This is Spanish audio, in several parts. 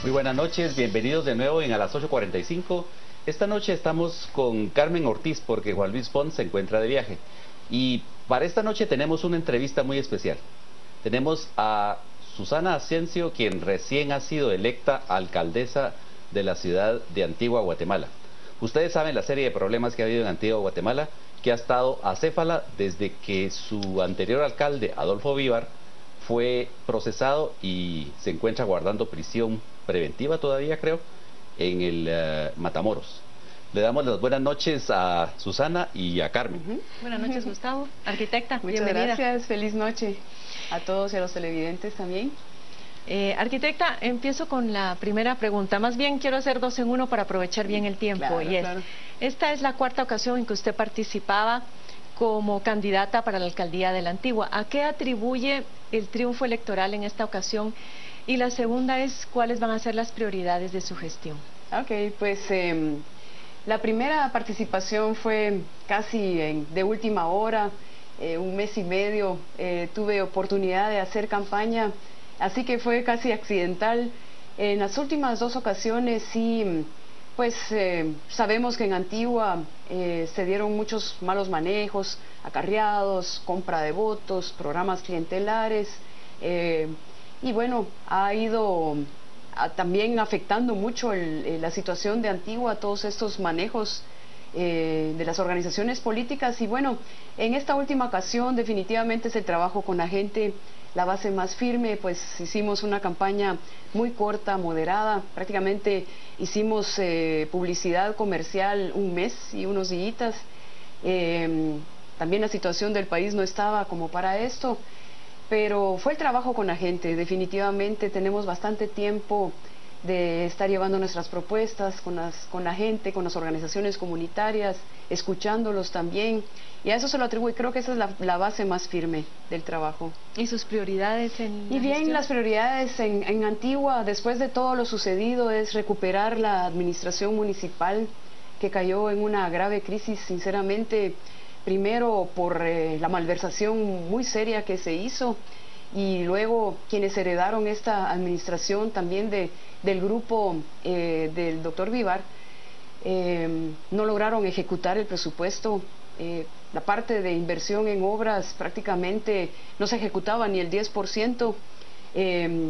Muy buenas noches, bienvenidos de nuevo a las 8:45. Esta noche estamos con Carmen Ortiz porque Juan Luis Pons se encuentra de viaje. Y para esta noche tenemos una entrevista muy especial. Tenemos a Susana Asensio, quien recién ha sido electa alcaldesa de la ciudad de Antigua, Guatemala. Ustedes saben la serie de problemas que ha habido en Antigua, Guatemala, que ha estado acéfala desde que su anterior alcalde, Adolfo Vivar, fue procesado y se encuentra guardando prisión preventiva todavía, creo, en el Matamoros. Le damos las buenas noches a Susana y a Carmen. Buenas noches, Gustavo. Arquitecta, muchas bienvenida. Gracias, feliz noche a todos y a los televidentes también. Arquitecta, empiezo con la primera pregunta. Más bien quiero hacer dos en uno para aprovechar bien el tiempo. Claro. Esta es la cuarta ocasión en que usted participaba como candidata para la alcaldía de la Antigua. ¿A qué atribuye el triunfo electoral en esta ocasión? Y la segunda es, ¿cuáles van a ser las prioridades de su gestión? Ok, pues la primera participación fue casi de última hora, un mes y medio, tuve oportunidad de hacer campaña, así que fue casi accidental. En las últimas dos ocasiones sí, pues sabemos que en Antigua se dieron muchos malos manejos, acarreados, compra de votos, programas clientelares, y bueno, ha ido también afectando mucho la situación de Antigua, todos estos manejos de las organizaciones políticas. Y bueno, en esta última ocasión definitivamente es el trabajo con la gente, la base más firme. Pues hicimos una campaña muy corta, moderada, prácticamente hicimos publicidad comercial un mes y unos días. También la situación del país no estaba como para esto, pero fue el trabajo con la gente. Definitivamente tenemos bastante tiempo de estar llevando nuestras propuestas con la gente, con las organizaciones comunitarias, escuchándolos también, y a eso se lo atribuye. Creo que esa es la base más firme del trabajo. ¿Y sus prioridades en Y bien, gestión? las prioridades en Antigua, después de todo lo sucedido, es recuperar la administración municipal, que cayó en una grave crisis, sinceramente. Primero por la malversación muy seria que se hizo, y luego quienes heredaron esta administración también del grupo del doctor Vivar, no lograron ejecutar el presupuesto. La parte de inversión en obras prácticamente no se ejecutaba ni el 10%.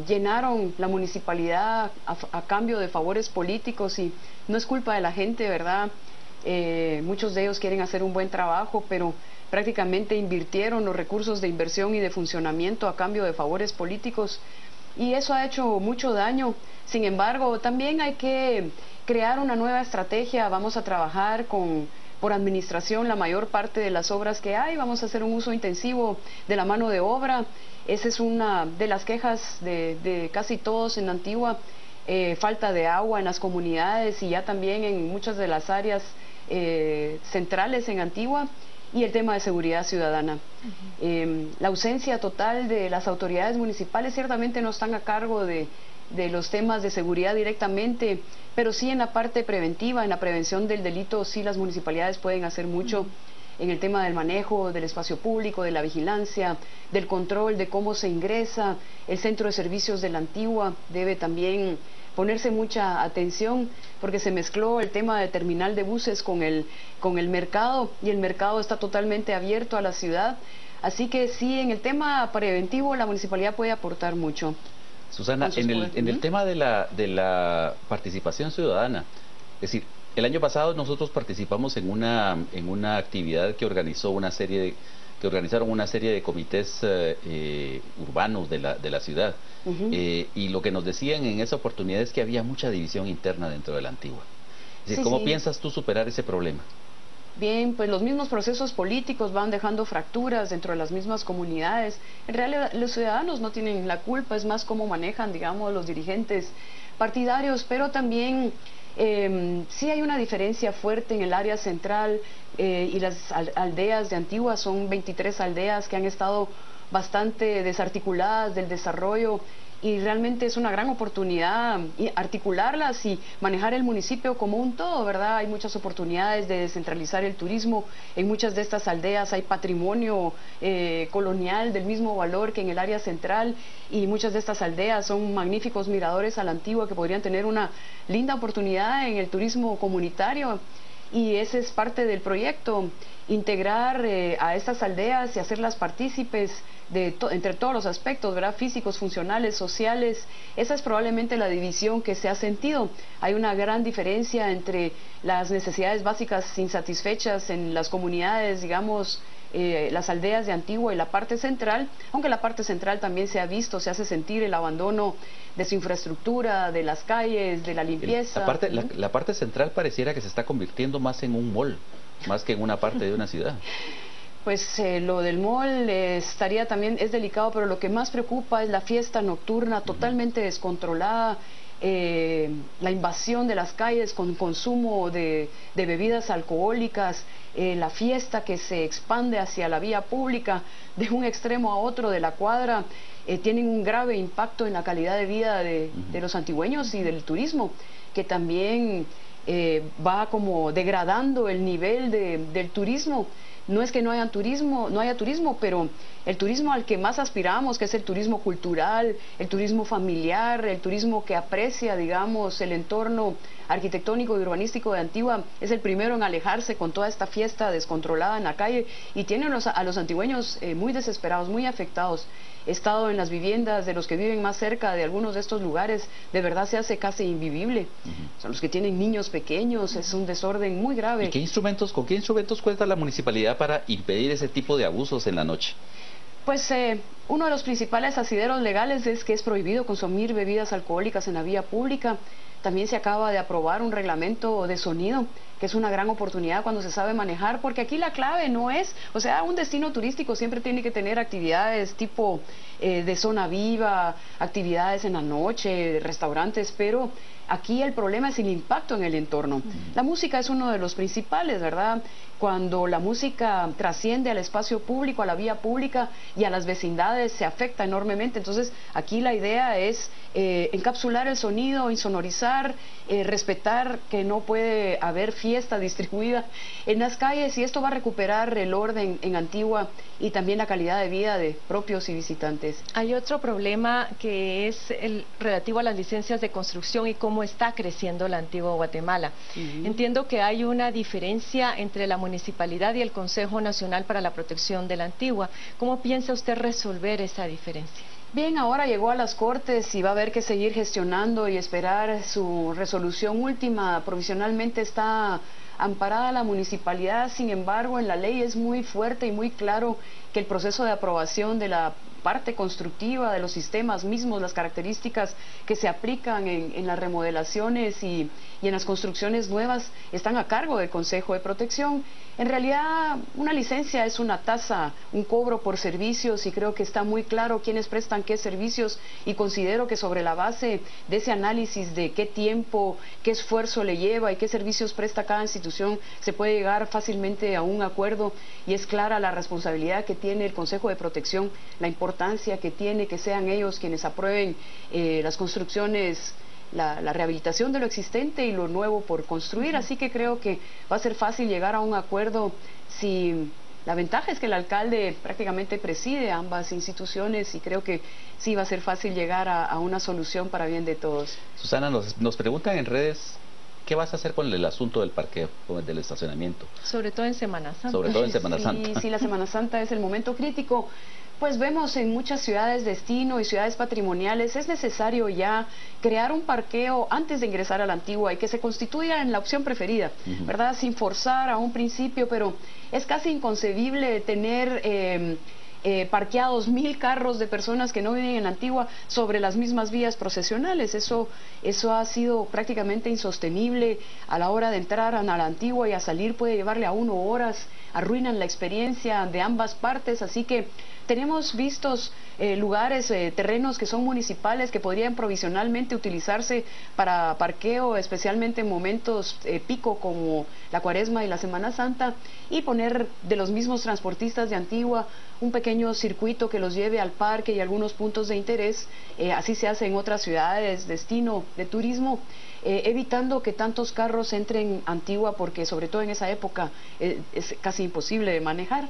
Llenaron la municipalidad a cambio de favores políticos, y no es culpa de la gente, ¿verdad? Muchos de ellos quieren hacer un buen trabajo, pero prácticamente invirtieron los recursos de inversión y de funcionamiento a cambio de favores políticos, y eso ha hecho mucho daño. Sin embargo, también hay que crear una nueva estrategia. Vamos a trabajar por administración la mayor parte de las obras que hay. Vamos a hacer un uso intensivo de la mano de obra. Esa es una de las quejas de casi todos en Antigua. Falta de agua en las comunidades y ya también en muchas de las áreas centrales en Antigua, y el tema de seguridad ciudadana. La ausencia total de las autoridades municipales. Ciertamente no están a cargo de los temas de seguridad directamente, pero sí en la parte preventiva, en la prevención del delito. Sí, las municipalidades pueden hacer mucho en el tema del manejo del espacio público, de la vigilancia, del control de cómo se ingresa. El centro de servicios de la Antigua debe también ponerse mucha atención, porque se mezcló el tema de terminal de buses con el mercado, y el mercado está totalmente abierto a la ciudad. Así que sí, en el tema preventivo la municipalidad puede aportar mucho. Susana, en el tema de la participación ciudadana, es decir, el año pasado nosotros participamos en una actividad que organizaron una serie de comités urbanos de la ciudad. Y lo que nos decían en esa oportunidad es que había mucha división interna dentro de la Antigua. Es decir, ¿cómo piensas tú superar ese problema? Bien, pues los mismos procesos políticos van dejando fracturas dentro de las mismas comunidades. En realidad los ciudadanos no tienen la culpa, es más cómo manejan, digamos, los dirigentes partidarios, pero también sí hay una diferencia fuerte en el área central, y las aldeas de Antigua. Son 23 aldeas que han estado bastante desarticuladas del desarrollo, y realmente es una gran oportunidad articularlas y manejar el municipio como un todo, ¿verdad? Hay muchas oportunidades de descentralizar el turismo. En muchas de estas aldeas hay patrimonio colonial del mismo valor que en el área central, y muchas de estas aldeas son magníficos miradores a la antigua que podrían tener una linda oportunidad en el turismo comunitario. Y ese es parte del proyecto, integrar a estas aldeas y hacerlas partícipes entre todos los aspectos, ¿verdad? Físicos, funcionales, sociales. Esa es probablemente la división que se ha sentido. Hay una gran diferencia entre las necesidades básicas insatisfechas en las comunidades, digamos, las aldeas de Antigua y la parte central, aunque la parte central también se ha visto, se hace sentir el abandono de su infraestructura, de las calles, de la limpieza. La parte central pareciera que se está convirtiendo más en un mall, más que en una parte de una ciudad. Pues lo del mall estaría también, es delicado, pero lo que más preocupa es la fiesta nocturna totalmente descontrolada, la invasión de las calles con consumo de bebidas alcohólicas, la fiesta que se expande hacia la vía pública de un extremo a otro de la cuadra, tienen un grave impacto en la calidad de vida de los antigüeños y del turismo, que también va como degradando el nivel del turismo. No es que no haya turismo, pero el turismo al que más aspiramos, que es el turismo cultural, el turismo familiar, el turismo que aprecia, digamos, el entorno arquitectónico y urbanístico de Antigua, es el primero en alejarse con toda esta fiesta descontrolada en la calle, y tiene a los antigüeños muy desesperados, muy afectados. He estado en las viviendas de los que viven más cerca de algunos de estos lugares, de verdad se hace casi invivible. Son los que tienen niños pequeños, es un desorden muy grave. ¿Y con qué instrumentos cuenta la municipalidad para impedir ese tipo de abusos en la noche? Pues uno de los principales asideros legales es que es prohibido consumir bebidas alcohólicas en la vía pública. También se acaba de aprobar un reglamento de sonido, que es una gran oportunidad cuando se sabe manejar, porque aquí la clave no es, o sea, un destino turístico siempre tiene que tener actividades tipo de zona viva, actividades en la noche, restaurantes, pero aquí el problema es el impacto en el entorno. La música es uno de los principales, ¿verdad? Cuando la música trasciende al espacio público, a la vía pública y a las vecindades, se afecta enormemente. Entonces, aquí la idea es encapsular el sonido, insonorizar, respetar que no puede haber fiesta distribuida en las calles, y esto va a recuperar el orden en Antigua y también la calidad de vida de propios y visitantes. Hay otro problema que es el relativo a las licencias de construcción y cómo está creciendo la Antigua Guatemala. Entiendo que hay una diferencia entre la municipalidad y el Consejo Nacional para la Protección de la Antigua. ¿Cómo piensa usted resolver esa diferencia? Bien, ahora llegó a las Cortes y va a haber que seguir gestionando y esperar su resolución última. Provisionalmente está amparada la municipalidad, sin embargo, en la ley es muy fuerte y muy claro que el proceso de aprobación de la parte constructiva de los sistemas mismos, las características que se aplican en las remodelaciones y en las construcciones nuevas, están a cargo del Consejo de Protección. En realidad, una licencia es una tasa, un cobro por servicios, y creo que está muy claro quiénes prestan qué servicios, y considero que sobre la base de ese análisis de qué tiempo, qué esfuerzo le lleva y qué servicios presta cada institución, se puede llegar fácilmente a un acuerdo, y es clara la responsabilidad que tiene el Consejo de Protección, la importancia que tiene que sean ellos quienes aprueben las construcciones, la rehabilitación de lo existente y lo nuevo por construir. Así que creo que va a ser fácil llegar a un acuerdo. Si la ventaja es que el alcalde prácticamente preside ambas instituciones, y creo que sí va a ser fácil llegar a una solución para bien de todos. Susana, nos preguntan en redes, ¿qué vas a hacer con el asunto del parqueo, con el del estacionamiento? Sobre todo en Semana Santa. Sobre todo en Semana Santa. Sí, la Semana Santa es el momento crítico. Pues vemos en muchas ciudades destino y ciudades patrimoniales, es necesario ya crear un parqueo antes de ingresar a la Antigua, y que se constituya en la opción preferida, ¿verdad? Sin forzar a un principio, pero es casi inconcebible tener parqueados 1000 carros de personas que no viven en Antigua sobre las mismas vías procesionales. Eso ha sido prácticamente insostenible. A la hora de entrar a la Antigua y a salir puede llevarle a 1 horas, arruinan la experiencia de ambas partes, así que tenemos vistos lugares, terrenos que son municipales que podrían provisionalmente utilizarse para parqueo, especialmente en momentos pico como la Cuaresma y la Semana Santa, y poner de los mismos transportistas de Antigua un pequeño circuito que los lleve al parque y algunos puntos de interés. Así se hace en otras ciudades, destino de turismo, evitando que tantos carros entren a Antigua, porque sobre todo en esa época es casi imposible de manejar.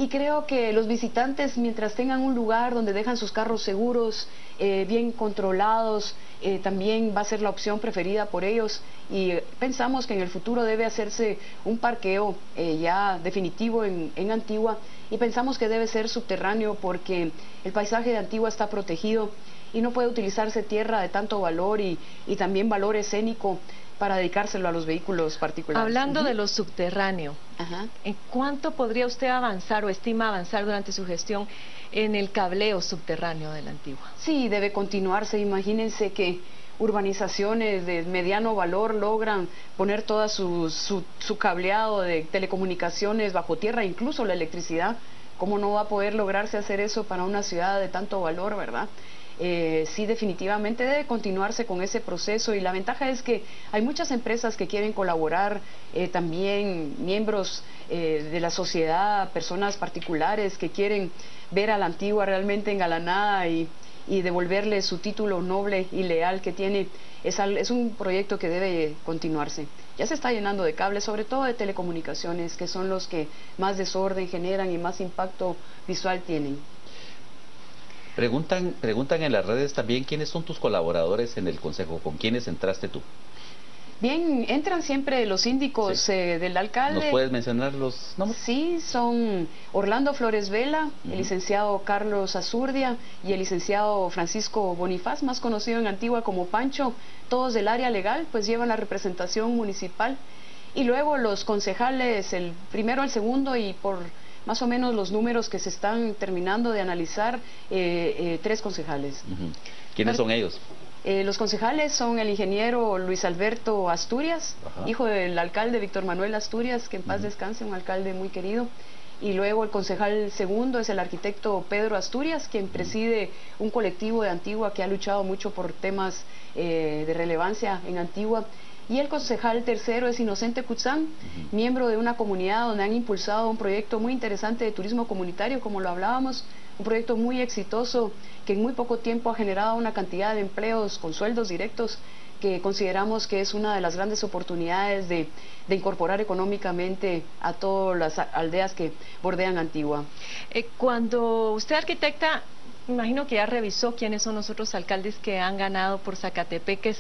Y creo que los visitantes, mientras tengan un lugar donde dejan sus carros seguros, bien controlados, también va a ser la opción preferida por ellos. Y pensamos que en el futuro debe hacerse un parqueo ya definitivo en Antigua, y pensamos que debe ser subterráneo porque el paisaje de Antigua está protegido y no puede utilizarse tierra de tanto valor y también valor escénico para dedicárselo a los vehículos particulares. Hablando de lo subterráneo, ¿en cuánto podría usted avanzar o estima avanzar durante su gestión en el cableo subterráneo de la Antigua? Sí, debe continuarse. Imagínense que urbanizaciones de mediano valor logran poner toda su cableado de telecomunicaciones bajo tierra, incluso la electricidad. ¿Cómo no va a poder lograrse hacer eso para una ciudad de tanto valor, verdad? Sí, definitivamente debe continuarse con ese proceso, y la ventaja es que hay muchas empresas que quieren colaborar, también miembros de la sociedad, personas particulares que quieren ver a la Antigua realmente engalanada y devolverle su título noble y leal que tiene. Es un proyecto que debe continuarse. Ya se está llenando de cables, sobre todo de telecomunicaciones, que son los que más desorden generan y más impacto visual tienen. Preguntan en las redes también quiénes son tus colaboradores en el Consejo, con quiénes entraste tú. Bien, entran siempre los síndicos del alcalde. ¿Nos puedes mencionar los nombres? Sí, son Orlando Flores Vela, el licenciado Carlos Azurdia y el licenciado Francisco Bonifaz, más conocido en Antigua como Pancho, todos del área legal, pues llevan la representación municipal. Y luego los concejales, el primero, el segundo, y por más o menos los números que se están terminando de analizar, 3 concejales. ¿Quiénes son ellos? Los concejales son el ingeniero Luis Alberto Asturias, hijo del alcalde Víctor Manuel Asturias, que en paz descanse, un alcalde muy querido. Y luego el concejal segundo es el arquitecto Pedro Asturias, quien preside un colectivo de Antigua que ha luchado mucho por temas de relevancia en Antigua. Y el concejal tercero es Inocente Cutzán, miembro de una comunidad donde han impulsado un proyecto muy interesante de turismo comunitario, como lo hablábamos, un proyecto muy exitoso que en muy poco tiempo ha generado una cantidad de empleos con sueldos directos que consideramos que es una de las grandes oportunidades de incorporar económicamente a todas las aldeas que bordean Antigua. Cuando usted, arquitecta, imagino que ya revisó quiénes son los otros alcaldes que han ganado por Zacatepeques.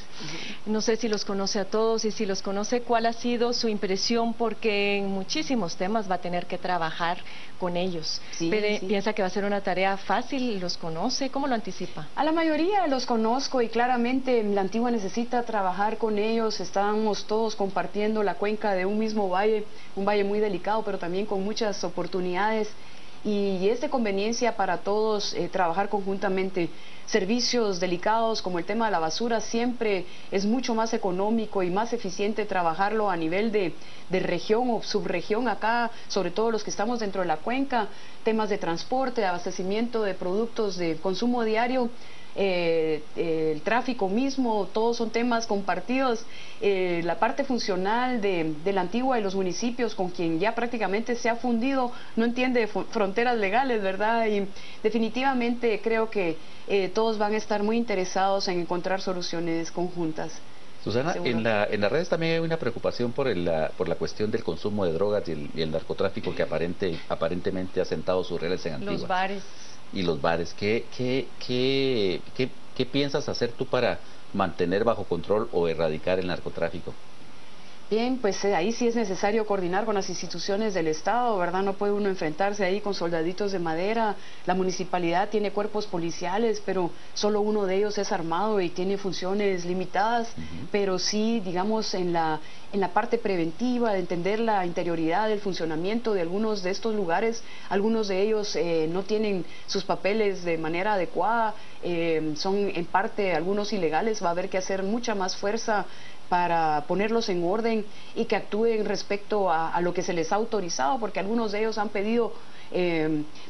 No sé si los conoce a todos, y si los conoce, ¿cuál ha sido su impresión? Porque en muchísimos temas va a tener que trabajar con ellos. ¿Piensa que va a ser una tarea fácil? ¿Los conoce? ¿Cómo lo anticipa? A la mayoría los conozco, y claramente la Antigua necesita trabajar con ellos. Estamos todos compartiendo la cuenca de un mismo valle, un valle muy delicado, pero también con muchas oportunidades. Y es de conveniencia para todos trabajar conjuntamente. Servicios delicados como el tema de la basura, siempre es mucho más económico y más eficiente trabajarlo a nivel de región o subregión acá, sobre todo los que estamos dentro de la cuenca. Temas de transporte, de abastecimiento de productos de consumo diario, el tráfico mismo, todos son temas compartidos. La parte funcional de la Antigua y los municipios, con quien ya prácticamente se ha fundido, no entiende fronteras legales, ¿verdad? Y definitivamente creo que todos van a estar muy interesados en encontrar soluciones conjuntas. Susana, en las redes también hay una preocupación por la cuestión del consumo de drogas y el narcotráfico que aparentemente ha sentado sus redes en Antigua. Los bares. Y los bares. ¿Qué piensas hacer tú para mantener bajo control o erradicar el narcotráfico? Bien, pues ahí sí es necesario coordinar con las instituciones del Estado, ¿verdad? No puede uno enfrentarse ahí con soldaditos de madera. La municipalidad tiene cuerpos policiales, pero solo uno de ellos es armado y tiene funciones limitadas. Pero sí, digamos, en la parte preventiva, de entender la interioridad del funcionamiento de algunos de estos lugares. Algunos de ellos no tienen sus papeles de manera adecuada, son en parte algunos ilegales. Va a haber que hacer mucha más fuerza para ponerlos en orden y que actúen respecto a lo que se les ha autorizado, porque algunos de ellos han pedido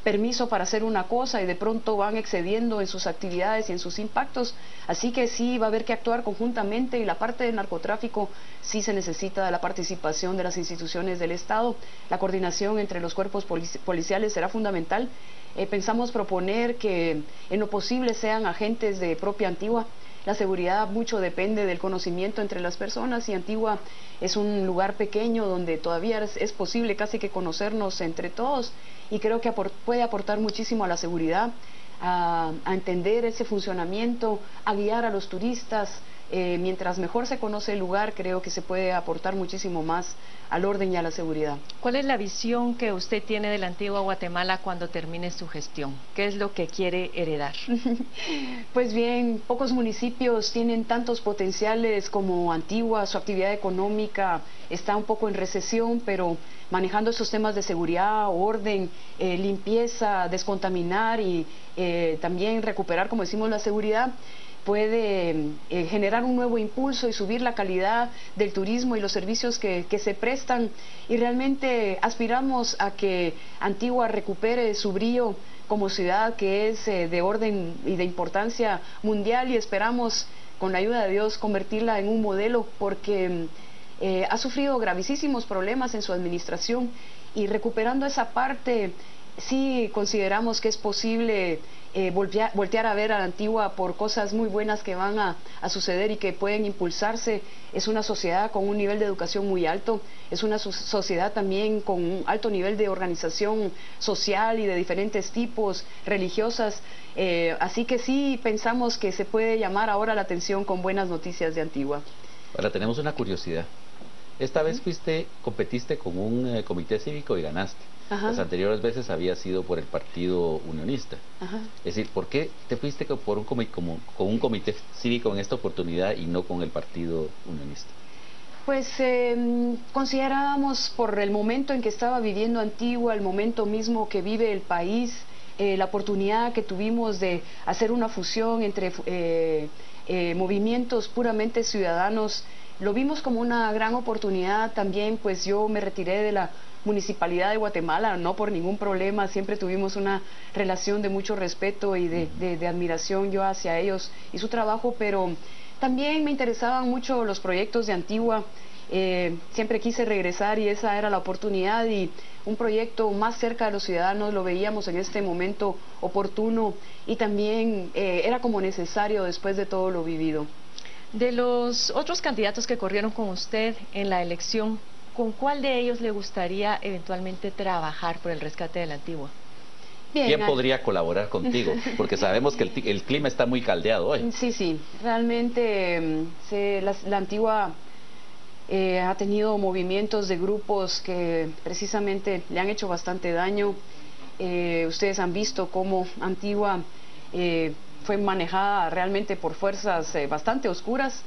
permiso para hacer una cosa y de pronto van excediendo en sus actividades y en sus impactos. Así que sí va a haber que actuar conjuntamente, y la parte del narcotráfico sí se necesita de la participación de las instituciones del Estado. La coordinación entre los cuerpos policiales será fundamental. Pensamos proponer que en lo posible sean agentes de propia Antigua. La seguridad mucho depende del conocimiento entre las personas, y Antigua es un lugar pequeño donde todavía es posible casi que conocernos entre todos, y creo que puede aportar muchísimo a la seguridad, a entender ese funcionamiento, a guiar a los turistas. Mientras mejor se conoce el lugar, creo que se puede aportar muchísimo más al orden y a la seguridad. ¿Cuál es la visión que usted tiene de la Antigua Guatemala cuando termine su gestión? ¿Qué es lo que quiere heredar? Pues bien, pocos municipios tienen tantos potenciales como Antigua. Su actividad económica está un poco en recesión, pero manejando esos temas de seguridad, orden, limpieza, descontaminar y también recuperar, como decimos, la seguridad, puede generar un nuevo impulso y subir la calidad del turismo y los servicios que se prestan, y realmente aspiramos a que Antigua recupere su brillo como ciudad, que es de orden y de importancia mundial, y esperamos con la ayuda de Dios convertirla en un modelo, porque ha sufrido gravísimos problemas en su administración, y recuperando esa parte sí consideramos que es posible voltear a ver a la Antigua por cosas muy buenas que van a suceder y que pueden impulsarse. Es una sociedad con un nivel de educación muy alto, es una sociedad también con un alto nivel de organización social y de diferentes tipos, religiosas, así que sí pensamos que se puede llamar ahora la atención con buenas noticias de Antigua. Ahora tenemos una curiosidad. Esta vez competiste con un comité cívico y ganaste. Ajá. Las anteriores veces había sido por el Partido Unionista. Ajá. Es decir, ¿por qué te fuiste por con un comité cívico en esta oportunidad y no con el Partido Unionista? Pues considerábamos, por el momento en que estaba viviendo Antigua, el momento mismo que vive el país, la oportunidad que tuvimos de hacer una fusión entre movimientos puramente ciudadanos, lo vimos como una gran oportunidad. También pues yo me retiré de la Municipalidad de Guatemala, no por ningún problema, siempre tuvimos una relación de mucho respeto y de admiración yo hacia ellos y su trabajo, pero también me interesaban mucho los proyectos de Antigua. Siempre quise regresar y esa era la oportunidad, y un proyecto más cerca de los ciudadanos lo veíamos en este momento oportuno, y también era como necesario después de todo lo vivido. De los otros candidatos que corrieron con usted en la elección, ¿con cuál de ellos le gustaría eventualmente trabajar por el rescate de la Antigua? Bien, ¿quién podría colaborar contigo? Porque sabemos que el clima está muy caldeado hoy. Sí, realmente la Antigua ha tenido movimientos de grupos que precisamente le han hecho bastante daño. Ustedes han visto cómo Antigua fue manejada realmente por fuerzas bastante oscuras.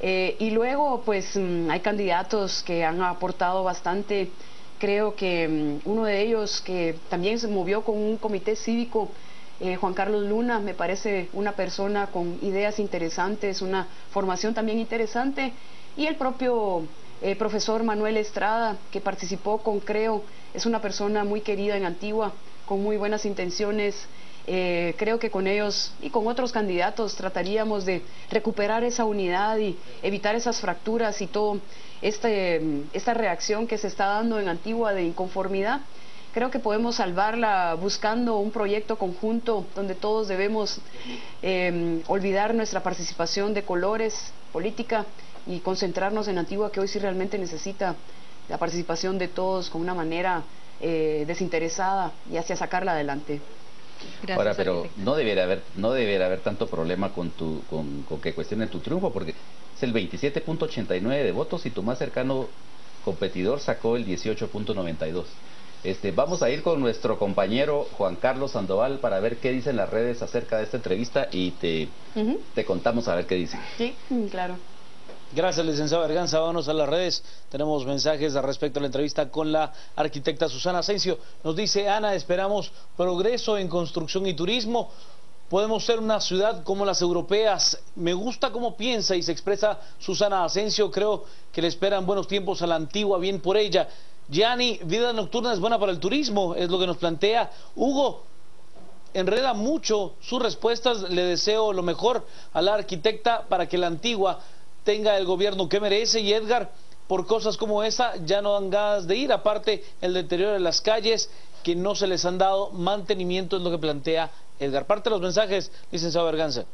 Y luego pues hay candidatos que han aportado bastante. Creo que uno de ellos que también se movió con un comité cívico, Juan Carlos Luna, me parece una persona con ideas interesantes, una formación también interesante, y el propio profesor Manuel Estrada, que participó con Creo, es una persona muy querida en Antigua, con muy buenas intenciones. Creo que con ellos y con otros candidatos trataríamos de recuperar esa unidad y evitar esas fracturas y todo esta reacción que se está dando en Antigua de inconformidad. Creo que podemos salvarla buscando un proyecto conjunto donde todos debemos olvidar nuestra participación de colores, política, y concentrarnos en Antigua, que hoy sí realmente necesita la participación de todos con una manera desinteresada y hacia sacarla adelante. Gracias, ahora, pero arquitecta. no debería haber tanto problema con que cuestionen tu triunfo, porque es el 27.89 de votos y tu más cercano competidor sacó el 18.92. Vamos a ir con nuestro compañero Juan Carlos Sandoval para ver qué dicen las redes acerca de esta entrevista, y te contamos a ver qué dicen. Sí, claro. Gracias, licenciado Berganza. Vámonos a las redes. Tenemos mensajes al respecto a la entrevista con la arquitecta Susana Asensio. Nos dice Ana: esperamos progreso en construcción y turismo. Podemos ser una ciudad como las europeas. Me gusta cómo piensa y se expresa Susana Asensio. Creo que le esperan buenos tiempos a la Antigua, bien por ella. Gianni, vida nocturna es buena para el turismo, es lo que nos plantea Hugo. Enreda mucho sus respuestas, le deseo lo mejor a la arquitecta para que la Antigua tenga el gobierno que merece. Y Edgar, por cosas como esa ya no dan ganas de ir, aparte el deterioro de las calles, que no se les han dado mantenimiento, es lo que plantea Edgar. Parte de los mensajes, licenciado Berganza.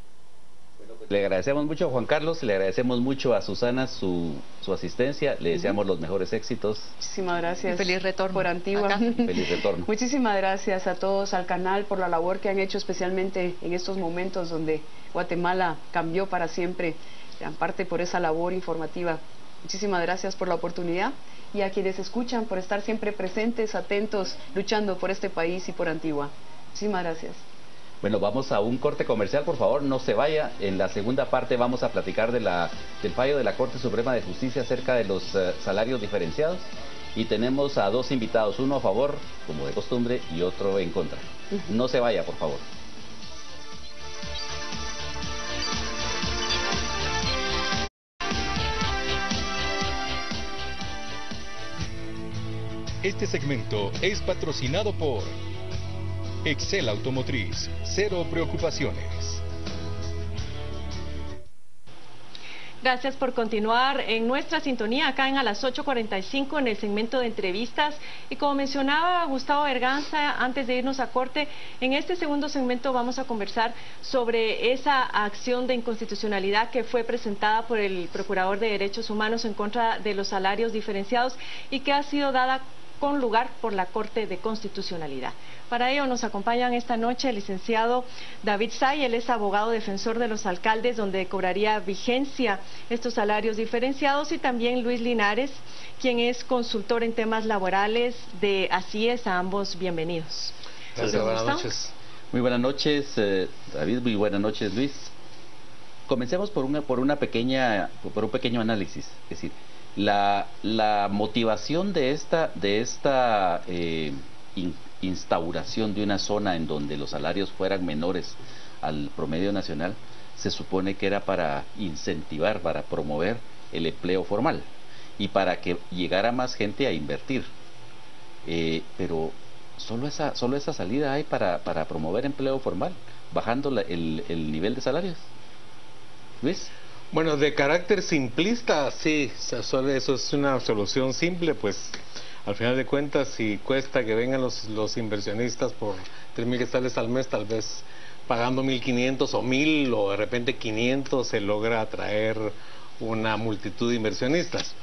Le agradecemos mucho a Juan Carlos, le agradecemos mucho a Susana su asistencia, le deseamos los mejores éxitos. Muchísimas gracias. Y feliz retorno. Por Antigua. Acá. Feliz retorno. Muchísimas gracias a todos, al canal, por la labor que han hecho, especialmente en estos momentos donde Guatemala cambió para siempre, en parte por esa labor informativa. Muchísimas gracias por la oportunidad y a quienes escuchan por estar siempre presentes, atentos, luchando por este país y por Antigua. Muchísimas gracias. Bueno, vamos a un corte comercial, por favor, no se vaya. En la segunda parte vamos a platicar del fallo de la Corte Suprema de Justicia acerca de los salarios diferenciados. Y tenemos a dos invitados, uno a favor, como de costumbre, y otro en contra. No se vaya, por favor. Este segmento es patrocinado por Excel Automotriz, cero preocupaciones. Gracias por continuar en nuestra sintonía acá en a las 8:45 en el segmento de entrevistas. Y como mencionaba Gustavo Berganza antes de irnos a corte, en este segundo segmento vamos a conversar sobre esa acción de inconstitucionalidad que fue presentada por el Procurador de Derechos Humanos en contra de los salarios diferenciados y que ha sido dada con lugar por la Corte de Constitucionalidad. Para ello nos acompañan esta noche el licenciado David Say, él es abogado defensor de los alcaldes, donde cobraría vigencia estos salarios diferenciados, y también Luis Linares, quien es consultor en temas laborales de ACIES. A ambos bienvenidos. Gracias, buenas noches. Muy buenas noches, David, muy buenas noches, Luis. Comencemos por un pequeño análisis, es decir, la motivación de esta instauración de una zona en donde los salarios fueran menores al promedio nacional, se supone que era para incentivar, para promover el empleo formal y para que llegara más gente a invertir. Pero solo esa salida hay para promover empleo formal, bajando el nivel de salarios. ¿Luis? Bueno, de carácter simplista, sí, eso es una solución simple, pues al final de cuentas, si cuesta que vengan los inversionistas por 3.000 quetzales al mes, tal vez pagando 1.500 o 1.000 o de repente 500 se logra atraer una multitud de inversionistas.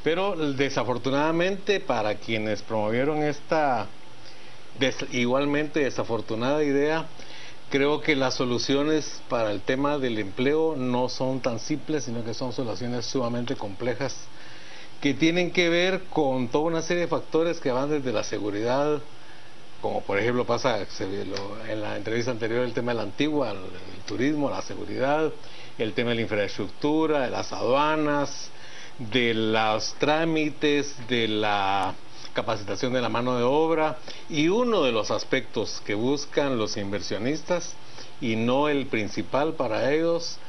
Pero desafortunadamente para quienes promovieron esta igualmente desafortunada idea, creo que las soluciones para el tema del empleo no son tan simples, sino que son soluciones sumamente complejas, que tienen que ver con toda una serie de factores que van desde la seguridad, como por ejemplo pasa en la entrevista anterior, el tema de la Antigua, el turismo, la seguridad, el tema de la infraestructura, de las aduanas, de los trámites, de la capacitación de la mano de obra, y uno de los aspectos que buscan los inversionistas, y no el principal para ellos,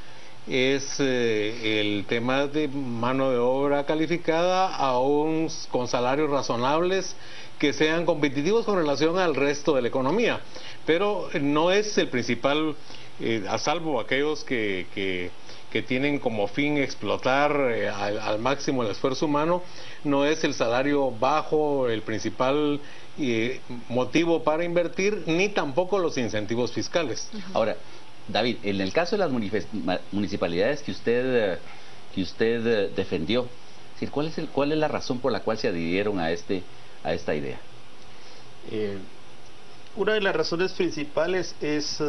es el tema de mano de obra calificada con salarios razonables que sean competitivos con relación al resto de la economía, pero no es el principal, a salvo aquellos que tienen como fin explotar al máximo el esfuerzo humano. No es el salario bajo el principal motivo para invertir, ni tampoco los incentivos fiscales. Ahora, David, en el caso de las municipalidades que usted defendió, ¿cuál es la razón por la cual se adhirieron a esta idea? Una de las razones principales es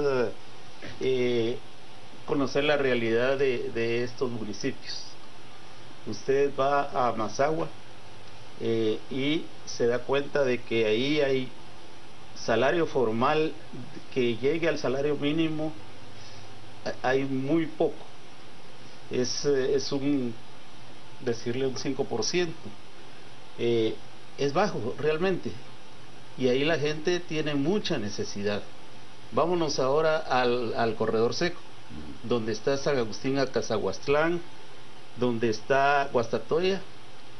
conocer la realidad de estos municipios. Usted va a Mazagua y se da cuenta de que ahí hay salario formal que llegue al salario mínimo, hay muy poco, es decirle un 5%, es bajo realmente, y ahí la gente tiene mucha necesidad. Vámonos ahora al corredor seco, donde está San Agustín a Cazahuastlán, donde está Guastatoya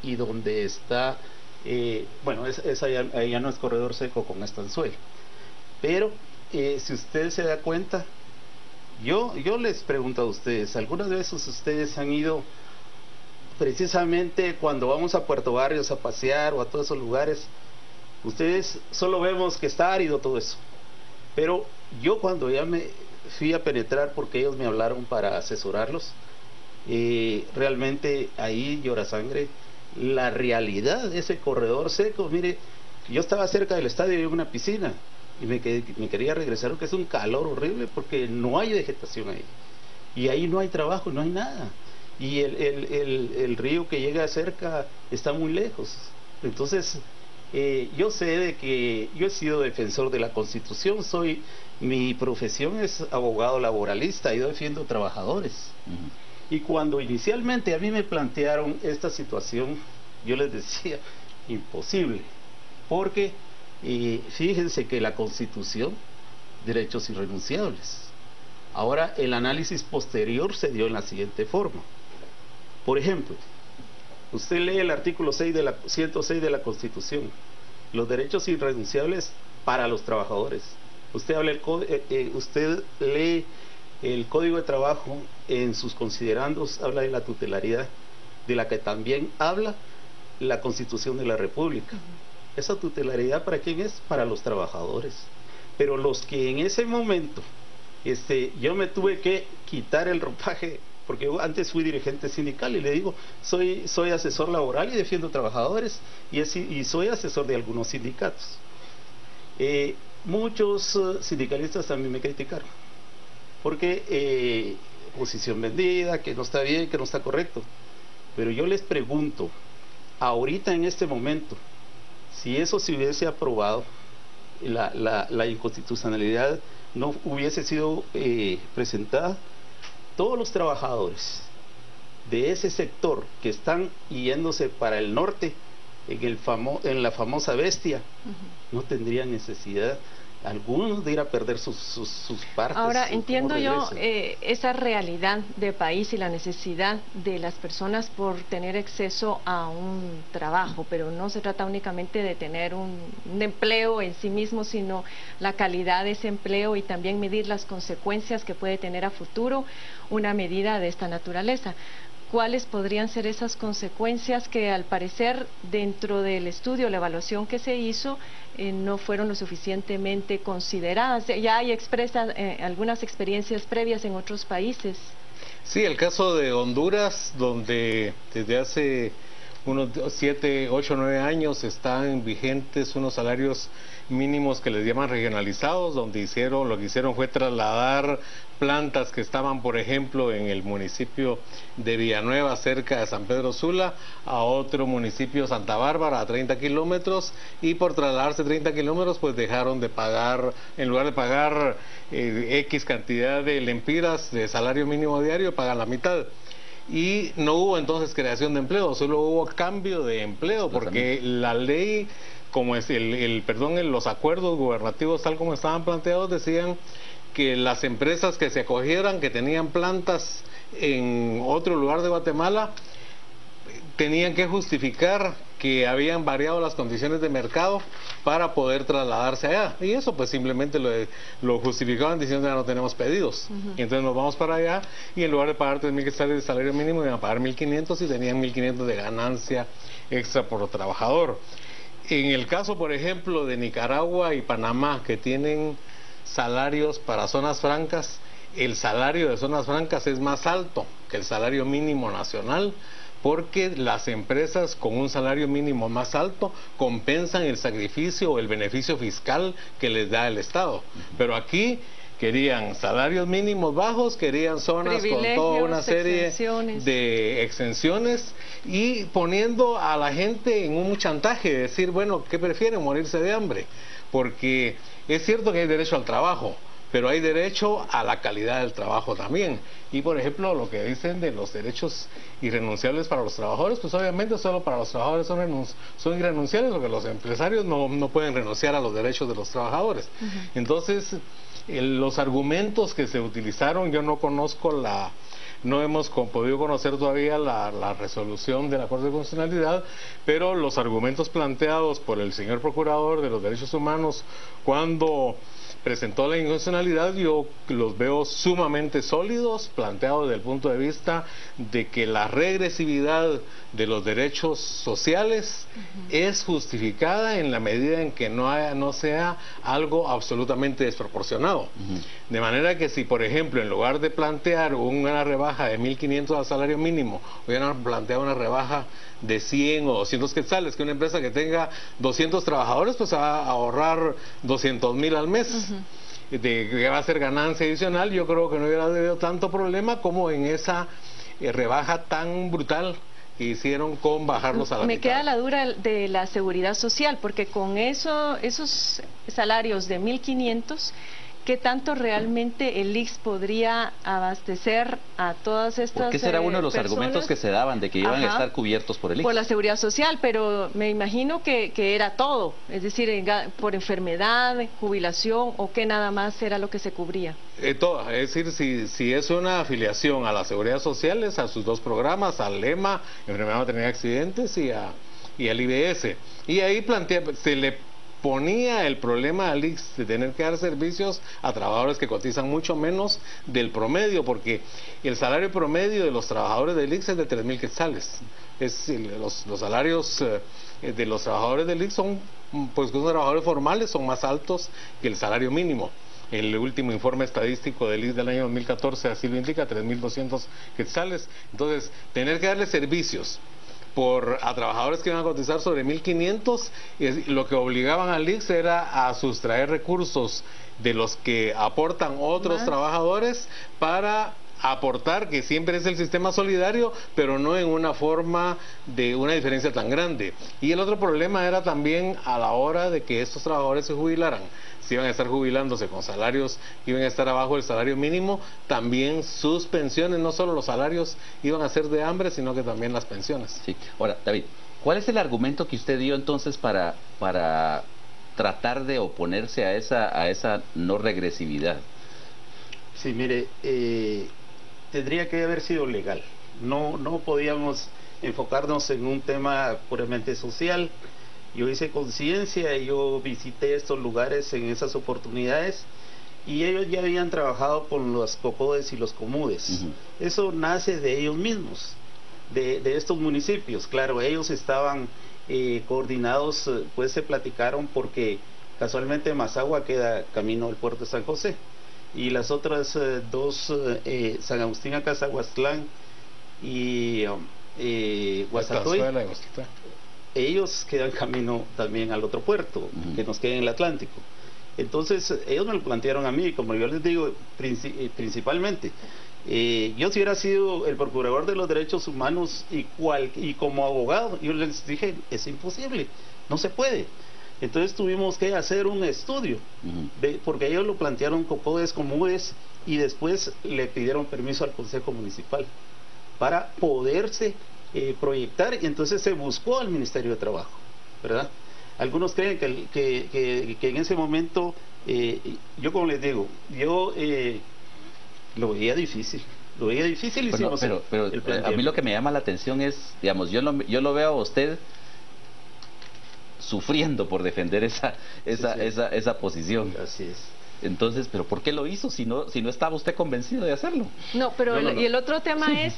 y donde está bueno, ahí ya no es corredor seco con estanzuelo. Pero si usted se da cuenta, yo les pregunto a ustedes, ¿algunas veces ustedes han ido precisamente cuando vamos a Puerto Barrios a pasear o a todos esos lugares? Ustedes solo vemos que está árido todo eso, pero yo cuando ya me fui a penetrar, porque ellos me hablaron para asesorarlos, realmente ahí llora sangre la realidad de ese corredor seco. Mire, yo estaba cerca del estadio y había una piscina y me quería regresar porque es un calor horrible, porque no hay vegetación ahí y ahí no hay trabajo, no hay nada, y el río que llega cerca está muy lejos. Entonces yo sé de que yo he sido defensor de la Constitución, mi profesión es abogado laboralista, yo defiendo trabajadores. Y cuando inicialmente a mí me plantearon esta situación, yo les decía, imposible, porque fíjense que la Constitución, derechos irrenunciables. Ahora, el análisis posterior se dio en la siguiente forma. Por ejemplo, usted lee el artículo 106 de la Constitución, los derechos irrenunciables para los trabajadores. Usted lee el Código de Trabajo, en sus considerandos habla de la tutelaridad, de la que también habla la Constitución de la República. Esa tutelaridad, ¿para quién es? Para los trabajadores. Pero los que en ese momento, yo me tuve que quitar el ropaje, porque yo antes fui dirigente sindical y le digo, soy asesor laboral y defiendo trabajadores y soy asesor de algunos sindicatos. Muchos sindicalistas también me criticaron, porque posición vendida, que no está bien, que no está correcto. Pero yo les pregunto, ahorita en este momento, si eso se hubiese aprobado, la inconstitucionalidad no hubiese sido presentada, todos los trabajadores de ese sector que están yéndose para el norte, en la famosa Bestia, no tendrían necesidad algunos de ir a perder sus partes. Ahora, entiendo yo esa realidad de país y la necesidad de las personas por tener acceso a un trabajo, pero no se trata únicamente de tener un empleo en sí mismo, sino la calidad de ese empleo y también medir las consecuencias que puede tener a futuro una medida de esta naturaleza. ¿Cuáles podrían ser esas consecuencias que al parecer dentro del estudio, la evaluación que se hizo, no fueron lo suficientemente consideradas? Ya hay algunas experiencias previas en otros países. Sí, el caso de Honduras, donde desde hace unos 7, 8, 9 años están vigentes unos salarios mínimos que les llaman regionalizados, donde lo que hicieron fue trasladar plantas que estaban, por ejemplo, en el municipio de Villanueva, cerca de San Pedro Sula, a otro municipio, Santa Bárbara, a 30 kilómetros, y por trasladarse 30 kilómetros, pues dejaron de pagar, en lugar de pagar X cantidad de lempiras de salario mínimo diario, pagan la mitad. Y no hubo entonces creación de empleo, solo hubo cambio de empleo, porque la ley, como es los acuerdos gubernativos tal como estaban planteados, decían que las empresas que se acogieran, que tenían plantas en otro lugar de Guatemala, tenían que justificar que habían variado las condiciones de mercado para poder trasladarse allá, y eso pues simplemente lo justificaban diciendo ya no tenemos pedidos, y entonces nos vamos para allá, y en lugar de pagar 3.000 quetzales de salario mínimo iban a pagar 1.500 y tenían 1.500 de ganancia extra por trabajador. En el caso, por ejemplo, de Nicaragua y Panamá, que tienen salarios para zonas francas, el salario de zonas francas es más alto que el salario mínimo nacional, porque las empresas con un salario mínimo más alto compensan el sacrificio o el beneficio fiscal que les da el Estado. Pero aquí querían salarios mínimos bajos, querían zonas con toda una serie de exenciones, y poniendo a la gente en un chantaje de decir, bueno, ¿qué prefieren? Morirse de hambre. Porque es cierto que hay derecho al trabajo, pero hay derecho a la calidad del trabajo también. Y por ejemplo, lo que dicen de los derechos irrenunciables para los trabajadores, pues obviamente solo para los trabajadores son irrenunciables, porque los empresarios no pueden renunciar a los derechos de los trabajadores. Entonces, los argumentos que se utilizaron, yo no conozco no hemos podido conocer todavía la resolución de la Corte de Constitucionalidad, pero los argumentos planteados por el señor Procurador de los Derechos Humanos cuando presentó la inconstitucionalidad, yo los veo sumamente sólidos, planteados desde el punto de vista de que la regresividad de los derechos sociales es justificada en la medida en que no sea algo absolutamente desproporcionado. De manera que si, por ejemplo, en lugar de plantear una rebaja de 1.500 al salario mínimo, hubieran planteado una rebaja de 100 o 200 quetzales, que una empresa que tenga 200 trabajadores pues va a ahorrar 200,000 al mes, que va a ser ganancia adicional, yo creo que no hubiera habido tanto problema como en esa rebaja tan brutal que hicieron con bajarlos a la Me mitad. queda la duda de la seguridad social, porque con esos salarios de 1.500, ¿qué tanto realmente el IX podría abastecer a todas estas Porque ese era uno de los personas? argumentos que se daban, de que iban a estar cubiertos por el IX. Por la seguridad social, pero me imagino que era todo, es decir, por enfermedad, jubilación, o que nada más era lo que se cubría. Todo, es decir, si es una afiliación a la seguridad social, es a sus dos programas, al EMA, enfermedad, maternidad y accidentes, y al IBS. Y ahí se le ponía el problema al IX de tener que dar servicios a trabajadores que cotizan mucho menos del promedio, porque el salario promedio de los trabajadores del IX es de 3,000 quetzales. Los salarios de los trabajadores del IX son, pues los trabajadores formales son más altos que el salario mínimo. El último informe estadístico del IX del año 2014 así lo indica, 3,200 quetzales. Entonces, tener que darle servicios a trabajadores que iban a cotizar sobre 1.500, lo que obligaban al IX era a sustraer recursos de los que aportan otros trabajadores para aportar, que siempre es el sistema solidario, pero no en una forma de una diferencia tan grande. Y el otro problema era también a la hora de que estos trabajadores se jubilaran. Si iban a estar jubilándose con salarios que iban a estar abajo del salario mínimo, también sus pensiones, no solo los salarios iban a ser de hambre, sino que también las pensiones. Sí. Ahora, David, ¿cuál es el argumento que usted dio entonces para tratar de oponerse a esa no regresividad? Sí, mire, tendría que haber sido legal. No podíamos enfocarnos en un tema puramente social. Yo hice conciencia, yo visité estos lugares en esas oportunidades y ellos ya habían trabajado con los COCODES y los COMUDES. Eso nace de ellos mismos, de estos municipios. Claro, ellos estaban coordinados, pues se platicaron porque casualmente Mazagua queda camino al puerto de San José y las otras dos, San Agustín Acazahuastlán y Guazatoy, ellos quedan camino también al otro puerto, que nos queda en el Atlántico. Entonces, ellos me lo plantearon a mí, como yo les digo, principalmente. Yo si hubiera sido el procurador de los derechos humanos y como abogado, yo les dije, es imposible, no se puede. Entonces tuvimos que hacer un estudio, porque ellos lo plantearon COCODES, COMUDES, y después le pidieron permiso al Consejo Municipal para poderse proyectar, y entonces se buscó al Ministerio de Trabajo, ¿verdad? Algunos creen que en ese momento, yo como les digo, yo lo veía difícil, hicimos pero a mí lo que me llama la atención es, digamos, yo lo veo a usted sufriendo por defender esa posición. Así es. Entonces, ¿pero por qué lo hizo si no estaba usted convencido de hacerlo? No, pero no. Y el otro tema es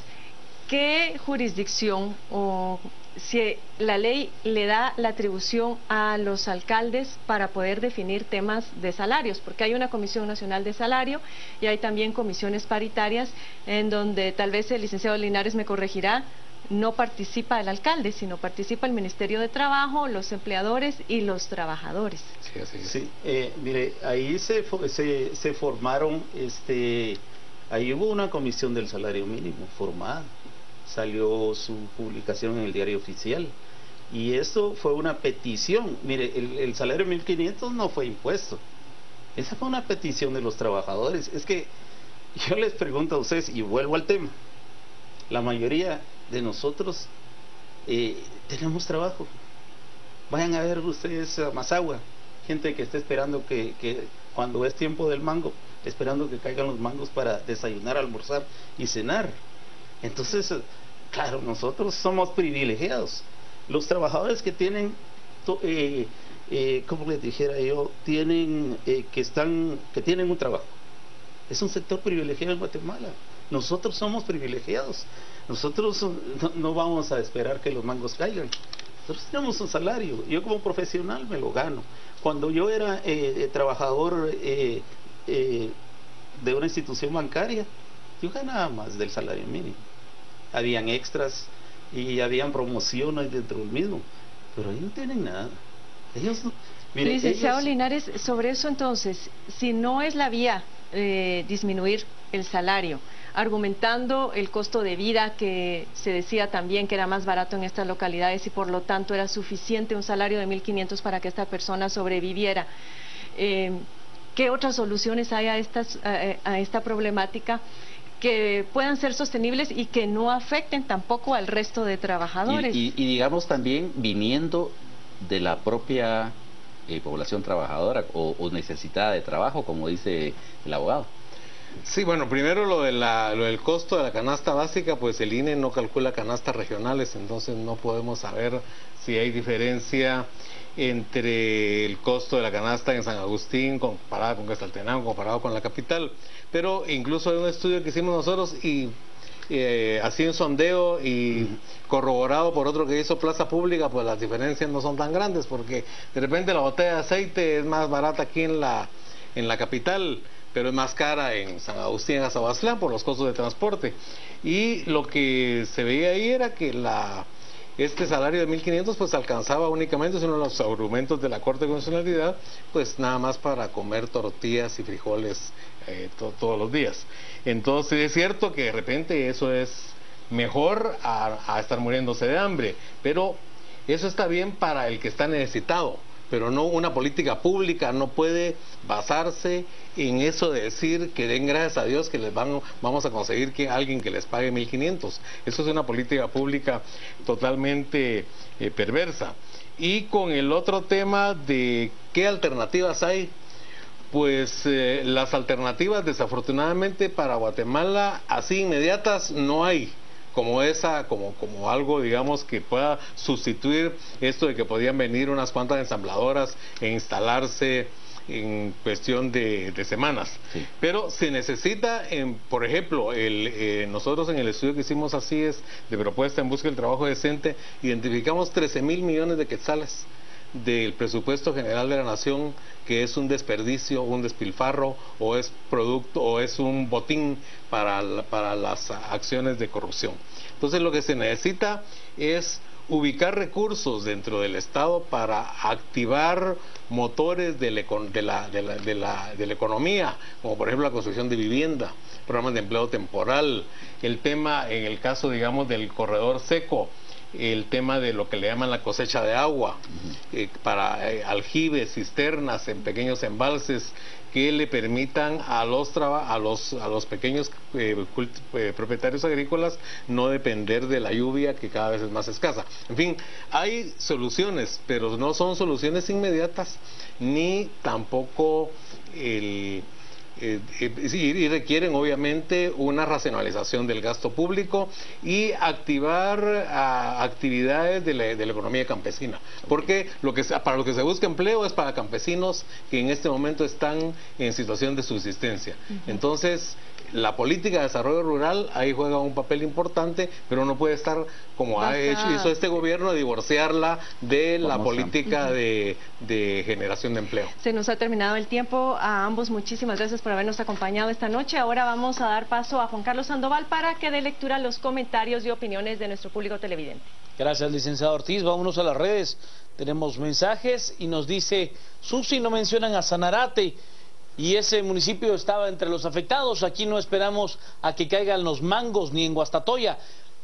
¿qué jurisdicción o si la ley le da la atribución a los alcaldes para poder definir temas de salarios? Porque hay una Comisión Nacional de Salario y hay también comisiones paritarias en donde tal vez el licenciado Linares me corregirá, no participa el alcalde, sino participa el Ministerio de Trabajo, los empleadores y los trabajadores. Sí, así es. Sí, mire, ahí se formaron, ahí hubo una comisión del salario mínimo formada, salió su publicación en el diario oficial, y esto fue una petición. Mire, el salario 1.500 no fue impuesto, esa fue una petición de los trabajadores. Es que yo les pregunto a ustedes, y vuelvo al tema, la mayoría de nosotros tenemos trabajo. Vayan a ver ustedes a Mazagua, gente que está esperando que cuando es tiempo del mango, esperando que caigan los mangos para desayunar, almorzar y cenar. Entonces, claro, nosotros somos privilegiados. Los trabajadores que tienen, como les dijera yo, tienen, que tienen un trabajo. Es un sector privilegiado en Guatemala. Nosotros somos privilegiados. Nosotros no vamos a esperar que los mangos caigan. Nosotros tenemos un salario. Yo como profesional me lo gano. Cuando yo era trabajador de una institución bancaria, yo ganaba más del salario mínimo. Habían extras y habían promociones dentro del mismo, pero ahí no tienen nada. Ellos no. Mire, Licenciado Linares, sobre eso entonces, si no es la vía disminuir el salario, argumentando el costo de vida, que se decía también que era más barato en estas localidades y por lo tanto era suficiente un salario de 1.500 para que esta persona sobreviviera, ¿qué otras soluciones hay a esta problemática que puedan ser sostenibles y que no afecten tampoco al resto de trabajadores? Y digamos también viniendo de la propia población trabajadora o necesitada de trabajo, como dice el abogado. Sí, bueno, primero lo del costo de la canasta básica, pues el INE no calcula canastas regionales, entonces no podemos saber si hay diferencia entre el costo de la canasta en San Agustín comparada con Quetzaltenango, comparado con la capital. Pero incluso hay un estudio que hicimos nosotros y así un sondeo y corroborado por otro que hizo Plaza Pública, pues las diferencias no son tan grandes, porque de repente la botella de aceite es más barata aquí en la capital, pero es más cara en San Agustín, en Azabastlán, por los costos de transporte. Y lo que se veía ahí era que este salario de 1.500 pues alcanzaba únicamente, es uno de los argumentos de la Corte de Constitucionalidad, pues nada más para comer tortillas y frijoles todos los días. Entonces es cierto que de repente eso es mejor a estar muriéndose de hambre, pero eso está bien para el que está necesitado, pero no una política pública no puede basarse en eso de decir que den gracias a Dios que vamos a conseguir alguien que les pague 1.500. Eso es una política pública totalmente perversa. Y con el otro tema de qué alternativas hay, pues las alternativas desafortunadamente para Guatemala así inmediatas no hay. Como algo, digamos, que pueda sustituir esto de que podían venir unas cuantas ensambladoras e instalarse en cuestión de semanas. Sí. Pero se necesita, por ejemplo, nosotros en el estudio que hicimos así es de propuesta en busca del trabajo decente, identificamos 13.000 millones de quetzales del presupuesto general de la nación, que es un desperdicio, un despilfarro, o es producto, o es un botín para las acciones de corrupción. Entonces lo que se necesita es ubicar recursos dentro del Estado para activar motores de la economía, como por ejemplo la construcción de vivienda, programas de empleo temporal, el tema en el caso, digamos, del corredor seco, el tema de lo que le llaman la cosecha de agua, para aljibes, cisternas en pequeños embalses que le permitan a los pequeños propietarios agrícolas no depender de la lluvia, que cada vez es más escasa. En fin, hay soluciones, pero no son soluciones inmediatas, ni tampoco y requieren obviamente una racionalización del gasto público y activar actividades de la economía campesina, porque para lo que se busca empleo es para campesinos que en este momento están en situación de subsistencia. Entonces la política de desarrollo rural ahí juega un papel importante, pero no puede estar como hizo este gobierno, divorciarla de la política de generación de empleo. Se nos ha terminado el tiempo. A ambos muchísimas gracias por habernos acompañado esta noche. Ahora vamos a dar paso a Juan Carlos Sandoval para que dé lectura a los comentarios y opiniones de nuestro público televidente. Gracias, licenciado Ortiz. Vámonos a las redes. Tenemos mensajes y nos dice: Susi, no mencionan a Sanarate y ese municipio estaba entre los afectados. Aquí no esperamos a que caigan los mangos ni en Guastatoya.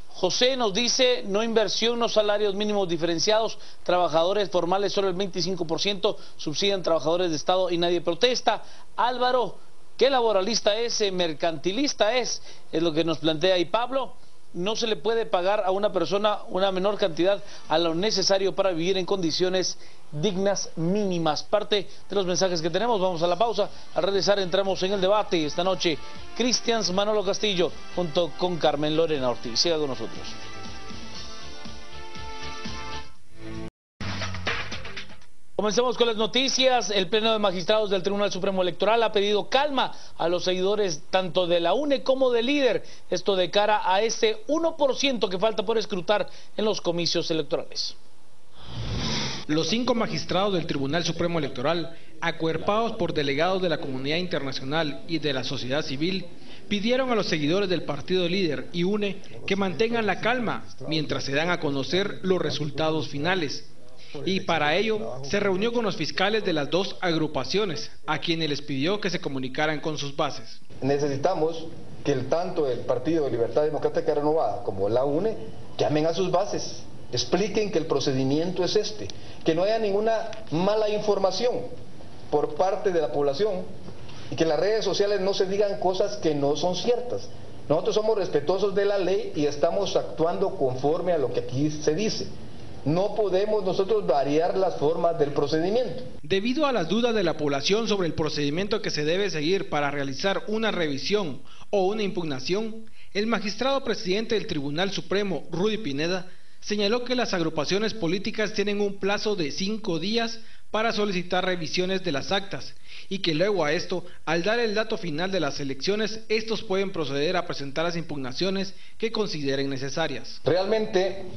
José nos dice: no inversión, no salarios mínimos diferenciados, trabajadores formales solo el 25%, subsidian trabajadores de Estado y nadie protesta. Álvaro, ¿qué laboralista es? ¿Mercantilista es lo que nos plantea ahí Pablo? no se le puede pagar a una persona una menor cantidad a lo necesario para vivir en condiciones dignas mínimas. Parte de los mensajes que tenemos. Vamos a la pausa. Al regresar entramos en el debate. Esta noche, Cristians Manolo Castillo junto con Carmen Lorena Ortiz. Siga con nosotros. Comencemos con las noticias. El Pleno de Magistrados del Tribunal Supremo Electoral ha pedido calma a los seguidores tanto de la UNE como del líder. Esto de cara a ese 1% que falta por escrutar en los comicios electorales. Los 5 magistrados del Tribunal Supremo Electoral, acuerpados por delegados de la comunidad internacional y de la sociedad civil, pidieron a los seguidores del partido líder y UNE que mantengan la calma mientras se dan a conocer los resultados finales. Y para ello se reunió con los fiscales de las 2 agrupaciones, a quienes les pidió que se comunicaran con sus bases. Necesitamos que tanto el Partido de Libertad Democrática Renovada como la UNE llamen a sus bases, expliquen que el procedimiento es este, que no haya ninguna mala información por parte de la población y que en las redes sociales no se digan cosas que no son ciertas. Nosotros somos respetuosos de la ley y estamos actuando conforme a lo que aquí se dice. No podemos nosotros variar las formas del procedimiento. Debido a las dudas de la población sobre el procedimiento que se debe seguir para realizar una revisión o una impugnación, el magistrado presidente del Tribunal Supremo, Rudy Pineda, señaló que las agrupaciones políticas tienen un plazo de 5 días para solicitar revisiones de las actas y que luego a esto, al dar el dato final de las elecciones, estos pueden proceder a presentar las impugnaciones que consideren necesarias. Realmente,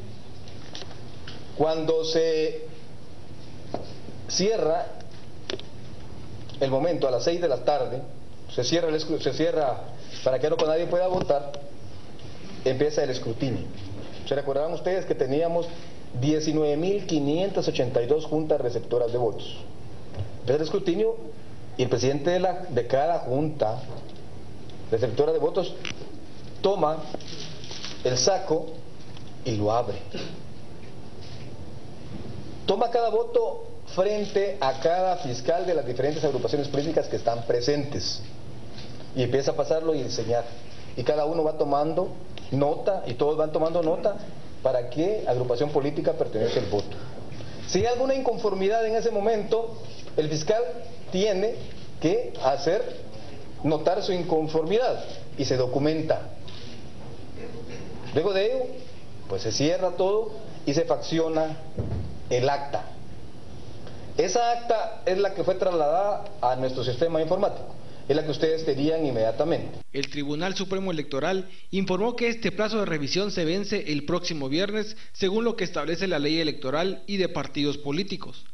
cuando se cierra el momento a las 6 de la tarde, se cierra para que nadie pueda votar, empieza el escrutinio. Se recordarán ustedes que teníamos 19.582 juntas receptoras de votos. Empieza el escrutinio y el presidente de cada junta receptora de votos toma el saco y lo abre. Toma cada voto frente a cada fiscal de las diferentes agrupaciones políticas que están presentes y empieza a pasarlo y enseñar. Y cada uno va tomando nota y todos van tomando nota para qué agrupación política pertenece el voto. Si hay alguna inconformidad en ese momento, el fiscal tiene que hacer notar su inconformidad y se documenta. Luego de ello, pues se cierra todo y se facciona el acta. Esa acta es la que fue trasladada a nuestro sistema informático, es la que ustedes tenían inmediatamente. El Tribunal Supremo Electoral informó que este plazo de revisión se vence el próximo viernes, según lo que establece la ley electoral y de partidos políticos,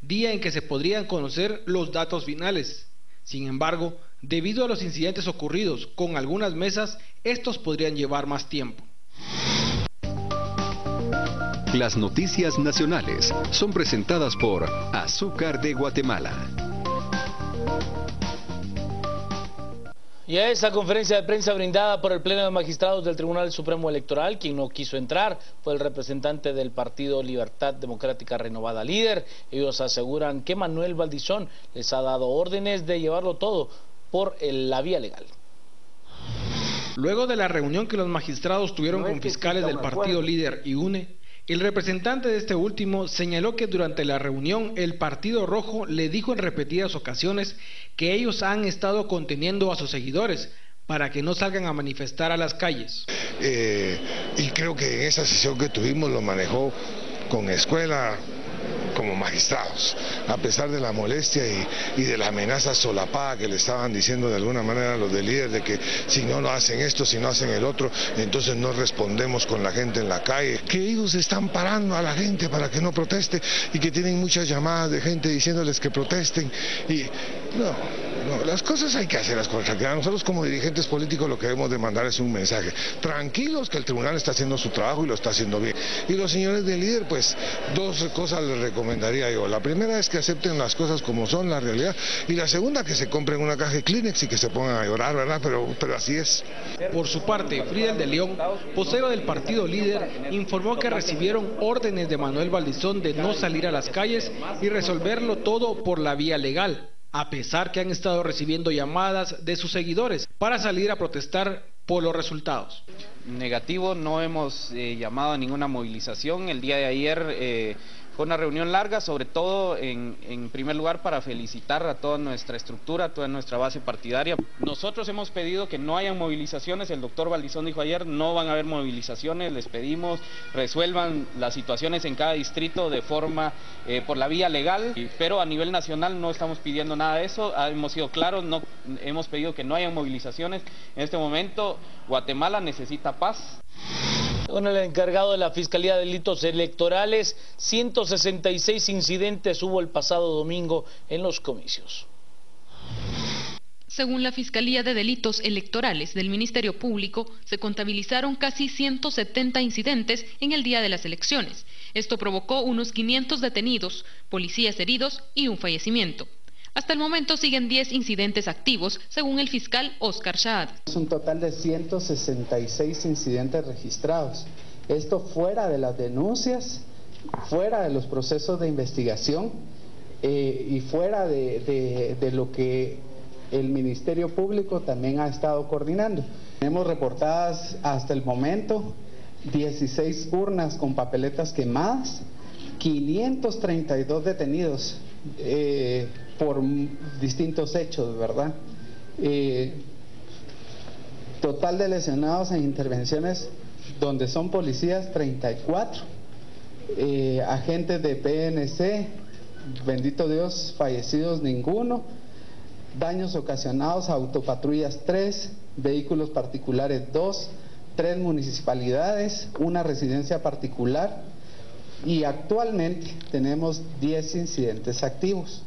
día en que se podrían conocer los datos finales. Sin embargo, debido a los incidentes ocurridos con algunas mesas, estos podrían llevar más tiempo. Las noticias nacionales son presentadas por Azúcar de Guatemala. Y a esa conferencia de prensa brindada por el Pleno de Magistrados del Tribunal Supremo Electoral, quien no quiso entrar fue el representante del Partido Libertad Democrática Renovada Líder. Ellos aseguran que Manuel Valdizón les ha dado órdenes de llevarlo todo por la vía legal. Luego de la reunión que los magistrados tuvieron con fiscales del Partido Líder y UNE, el representante de este último señaló que durante la reunión el Partido Rojo le dijo en repetidas ocasiones que ellos han estado conteniendo a sus seguidores para que no salgan a manifestar a las calles. Y creo que en esa sesión que tuvimos lo manejó con escuela como magistrados, a pesar de la molestia y de la amenaza solapada que le estaban diciendo de alguna manera a los del líder de que si no hacen esto, si no hacen el otro, entonces no respondemos con la gente en la calle, que ellos están parando a la gente para que no proteste y que tienen muchas llamadas de gente diciéndoles que protesten y no, las cosas hay que hacerlas con tranquilidad. Nosotros como dirigentes políticos lo que debemos de mandar es un mensaje, tranquilos que el tribunal está haciendo su trabajo y lo está haciendo bien. Y los señores del líder, pues 2 cosas les recomendaría yo. La primera es que acepten las cosas como son, la realidad, y la segunda que se compren una caja de Kleenex y que se pongan a llorar, ¿verdad? Pero así es. Por su parte, Fridel de León, vocero del Partido Líder, informó que recibieron órdenes de Manuel Valdizón de no salir a las calles y resolverlo todo por la vía legal, a pesar que han estado recibiendo llamadas de sus seguidores para salir a protestar por los resultados. negativo, no hemos llamado a ninguna movilización. El día de ayer fue una reunión larga, sobre todo en primer lugar para felicitar a toda nuestra estructura, a toda nuestra base partidaria. Nosotros hemos pedido que no hayan movilizaciones, el doctor Valdizón dijo ayer, no van a haber movilizaciones, les pedimos resuelvan las situaciones en cada distrito de forma por la vía legal, pero a nivel nacional no estamos pidiendo nada de eso, hemos sido claros, no hemos pedido que no hayan movilizaciones. En este momento Guatemala necesita paz. Con el encargado de la Fiscalía de Delitos Electorales, 166 incidentes hubo el pasado domingo en los comicios. Según la Fiscalía de Delitos Electorales del Ministerio Público, se contabilizaron casi 170 incidentes en el día de las elecciones. Esto provocó unos 500 detenidos, policías heridos y un fallecimiento. Hasta el momento siguen 10 incidentes activos, según el fiscal Oscar Shahad. Es un total de 166 incidentes registrados. Esto fuera de las denuncias, fuera de los procesos de investigación y fuera de lo que el Ministerio Público también ha estado coordinando. Tenemos reportadas hasta el momento 16 urnas con papeletas quemadas, 532 detenidos por distintos hechos, ¿verdad? Total de lesionados en intervenciones donde son policías 34, agentes de PNC, bendito Dios, fallecidos ninguno, daños ocasionados a autopatrullas 3, vehículos particulares 2, 3 municipalidades, una residencia particular, y actualmente tenemos 10 incidentes activos,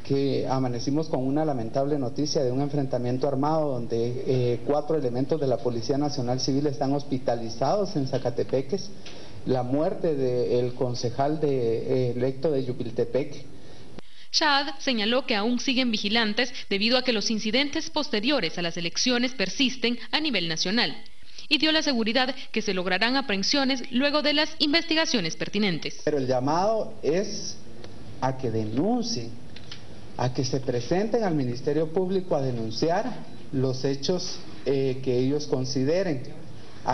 que amanecimos con una lamentable noticia de un enfrentamiento armado donde 4 elementos de la Policía Nacional Civil están hospitalizados en Zacatepeques, la muerte del concejal electo de Yupiltepec. Shahad señaló que aún siguen vigilantes debido a que los incidentes posteriores a las elecciones persisten a nivel nacional, y dio la seguridad que se lograrán aprehensiones luego de las investigaciones pertinentes. Pero el llamado es a que denuncien, a que se presenten al Ministerio Público a denunciar los hechos que ellos consideren.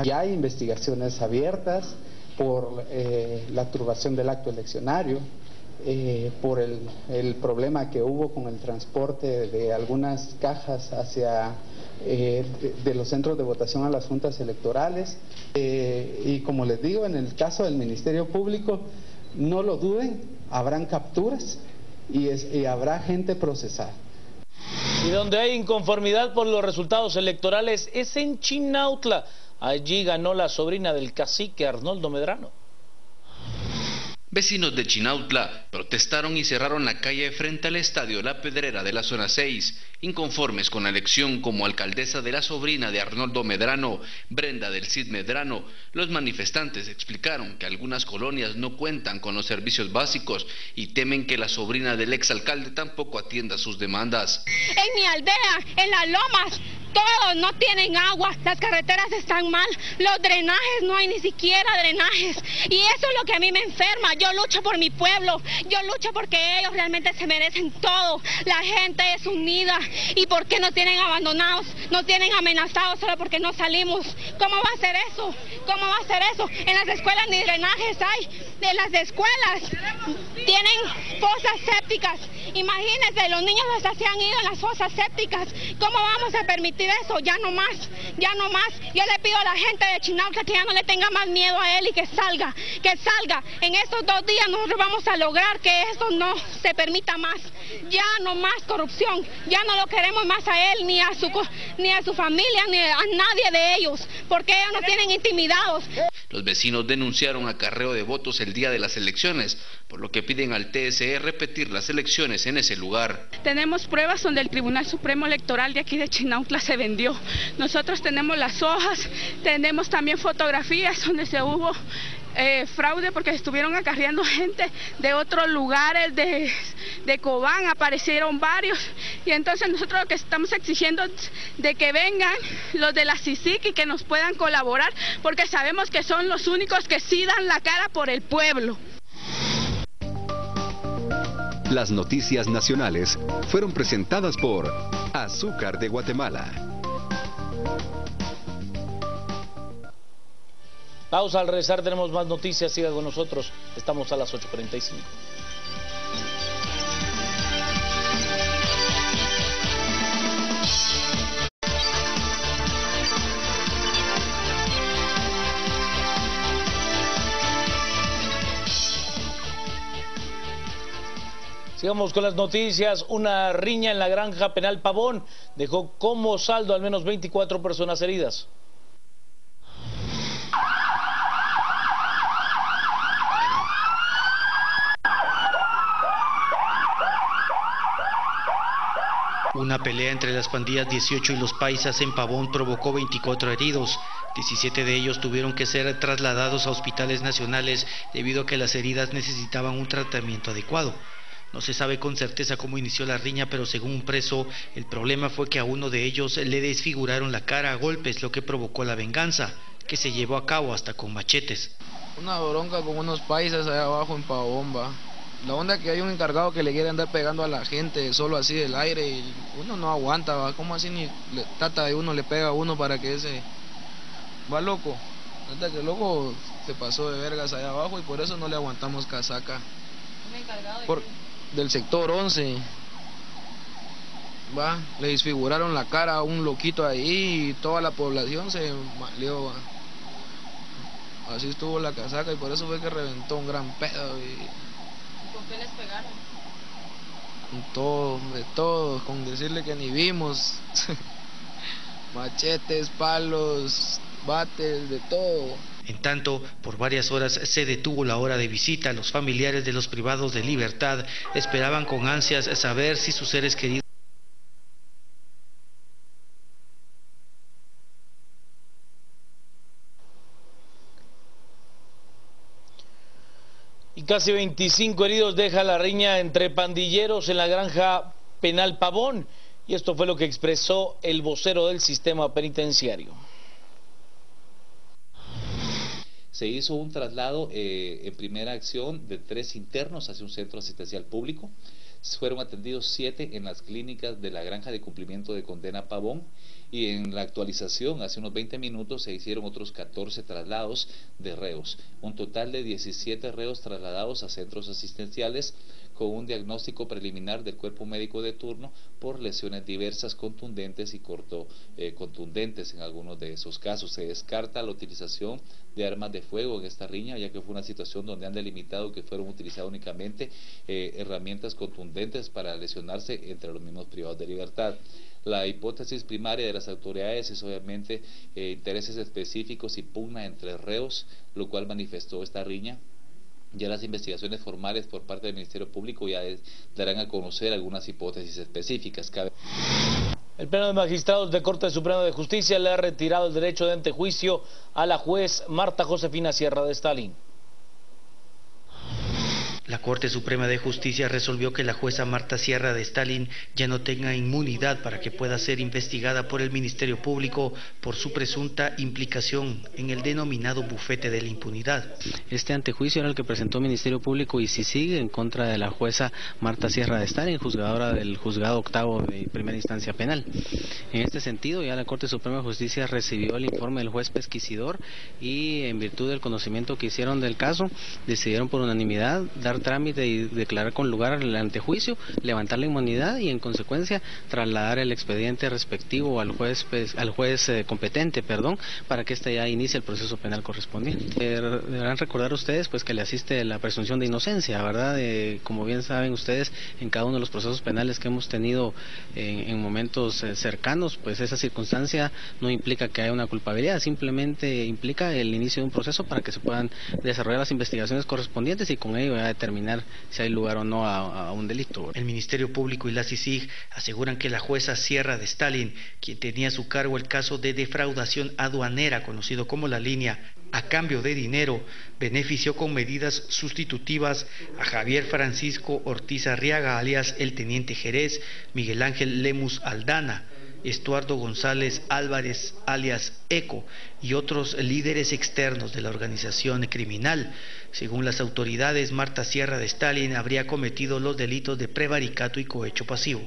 Ya hay investigaciones abiertas por la turbación del acto eleccionario, por el problema que hubo con el transporte de algunas cajas hacia de los centros de votación a las juntas electorales, y como les digo, en el caso del Ministerio Público, no lo duden, habrán capturas y habrá gente procesada. Y donde hay inconformidad por los resultados electorales es en Chinautla. Allí ganó la sobrina del cacique Arnoldo Medrano. Vecinos de Chinautla protestaron y cerraron la calle frente al estadio La Pedrera de la zona 6, inconformes con la elección como alcaldesa de la sobrina de Arnoldo Medrano, Brenda del Cid Medrano. Los manifestantes explicaron que algunas colonias no cuentan con los servicios básicos y temen que la sobrina del exalcalde tampoco atienda sus demandas. En mi aldea, en las lomas, todos no tienen agua, las carreteras están mal, los drenajes, no hay ni siquiera drenajes, y eso es lo que a mí me enferma. Yo lucho por mi pueblo, yo lucho porque ellos realmente se merecen todo, la gente es unida, y ¿por qué nos tienen abandonados, nos tienen amenazados solo porque no salimos? ¿Cómo va a ser eso? ¿Cómo va a ser eso? En las escuelas ni drenajes hay, en las escuelas tienen fosas sépticas, imagínense, los niños hasta se han ido en las fosas sépticas, ¿cómo vamos a permitir eso? Ya no más, ya no más. Yo le pido a la gente de Chinautla que ya no le tenga más miedo a él y que salga, que salga. En estos 2 días nosotros vamos a lograr que esto no se permita más. Ya no más corrupción, ya no lo queremos más a él, ni a su familia, ni a nadie de ellos, porque ellos nos tienen intimidados. Los vecinos denunciaron acarreo de votos el día de las elecciones, por lo que piden al TSE repetir las elecciones en ese lugar. Tenemos pruebas donde el Tribunal Supremo Electoral de aquí de Chinautla se vendió. Nosotros tenemos las hojas, tenemos también fotografías donde se hubo fraude porque estuvieron acarreando gente de otros lugares, de Cobán, aparecieron varios, y entonces nosotros lo que estamos exigiendo es de que vengan los de la CICIC y que nos puedan colaborar, porque sabemos que son los únicos que sí dan la cara por el pueblo. Las noticias nacionales fueron presentadas por Azúcar de Guatemala. Pausa, al regresar tenemos más noticias, siga con nosotros, estamos a las 8:45. Sigamos con las noticias. Una riña en la granja penal Pavón dejó como saldo al menos 24 personas heridas. Una pelea entre las pandillas 18 y los paisas en Pavón provocó 24 heridos. 17 de ellos tuvieron que ser trasladados a hospitales nacionales debido a que las heridas necesitaban un tratamiento adecuado. No se sabe con certeza cómo inició la riña, pero según un preso, el problema fue que a uno de ellos le desfiguraron la cara a golpes, lo que provocó la venganza, que se llevó a cabo hasta con machetes. Una bronca con unos paisas allá abajo en Pavón, va. La onda que hay un encargado que le quiere andar pegando a la gente solo así del aire y uno no aguanta, va. ¿Cómo así ni le trata de uno, le pega a uno para que ese va loco? Hasta que el loco se pasó de vergas allá abajo y por eso no le aguantamos casaca. ¿Un encargado de Del sector 11, va, le desfiguraron la cara a un loquito ahí y toda la población se maleó, va. Así estuvo la casaca y por eso fue que reventó un gran pedo. ¿Y con qué les pegaron? De todo, con decirle que ni vimos. Machetes, palos, bates, de todo. En tanto, por varias horas se detuvo la hora de visita. Los familiares de los privados de libertad esperaban con ansias saber si sus seres queridos. Y casi 25 heridos deja la riña entre pandilleros en la granja penal Pavón. Y esto fue lo que expresó el vocero del sistema penitenciario. Se hizo un traslado en primera acción de 3 internos hacia un centro asistencial público. Fueron atendidos 7 en las clínicas de la granja de cumplimiento de condena Pavón, y en la actualización hace unos 20 minutos se hicieron otros 14 traslados de reos. Un total de 17 reos trasladados a centros asistenciales con un diagnóstico preliminar del cuerpo médico de turno por lesiones diversas, contundentes y contundentes en algunos de esos casos. Se descarta la utilización de armas de fuego en esta riña, ya que fue una situación donde han delimitado que fueron utilizadas únicamente herramientas contundentes para lesionarse entre los mismos privados de libertad. La hipótesis primaria de las autoridades es obviamente intereses específicos y pugna entre reos, lo cual manifestó esta riña. Ya las investigaciones formales por parte del Ministerio Público ya darán a conocer algunas hipótesis específicas. El Pleno de Magistrados de Corte Suprema de Justicia le ha retirado el derecho de antejuicio a la juez Marta Josefina Sierra de Stalin. La Corte Suprema de Justicia resolvió que la jueza Marta Sierra de Stalin ya no tenga inmunidad para que pueda ser investigada por el Ministerio Público por su presunta implicación en el denominado bufete de la impunidad. Este antejuicio era el que presentó el Ministerio Público y si sigue en contra de la jueza Marta Sierra de Stalin, juzgadora del Juzgado Octavo de Primera Instancia Penal. En este sentido, ya la Corte Suprema de Justicia recibió el informe del juez pesquisidor y en virtud del conocimiento que hicieron del caso, decidieron por unanimidad dar trámite y declarar con lugar el antejuicio, levantar la inmunidad y en consecuencia trasladar el expediente respectivo al juez competente, para que éste ya inicie el proceso penal correspondiente. Deberán recordar ustedes pues que le asiste la presunción de inocencia, ¿verdad? Como bien saben ustedes, en cada uno de los procesos penales que hemos tenido en momentos cercanos, pues esa circunstancia no implica que haya una culpabilidad, simplemente implica el inicio de un proceso para que se puedan desarrollar las investigaciones correspondientes y con ello determinar si hay lugar o no a un delito. El Ministerio Público y la CICIG aseguran que la jueza Sierra de Stalin, quien tenía a su cargo el caso de defraudación aduanera, conocido como La Línea, a cambio de dinero, benefició con medidas sustitutivas a Javier Francisco Ortiz Arriaga, alias el Teniente Jerez, Miguel Ángel Lemus Aldana, Estuardo González Álvarez, alias ECO, y otros líderes externos de la organización criminal. Según las autoridades, Marta Sierra de Stalin habría cometido los delitos de prevaricato y cohecho pasivo.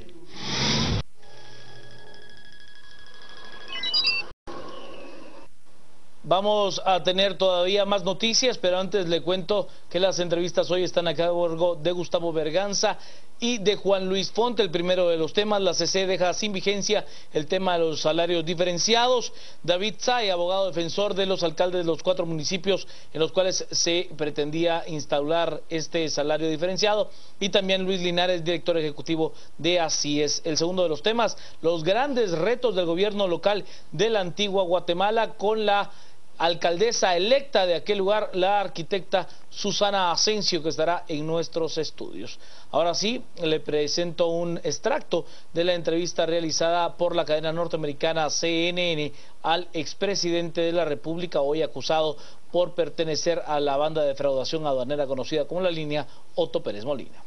Vamos a tener todavía más noticias, pero antes le cuento que las entrevistas hoy están a cargo de Gustavo Berganza y de Juan Luis Font. El primero de los temas: la CC deja sin vigencia el tema de los salarios diferenciados. David Say, abogado defensor de los alcaldes de los 4 municipios en los cuales se pretendía instaurar este salario diferenciado. Y también Luis Linares, director ejecutivo de Así Es. El segundo de los temas: los grandes retos del gobierno local de la antigua Guatemala, con la alcaldesa electa de aquel lugar, la arquitecta Susana Asensio, que estará en nuestros estudios. Ahora sí, le presento un extracto de la entrevista realizada por la cadena norteamericana CNN al expresidente de la República, hoy acusado por pertenecer a la banda de defraudación aduanera conocida como La Línea, Otto Pérez Molina.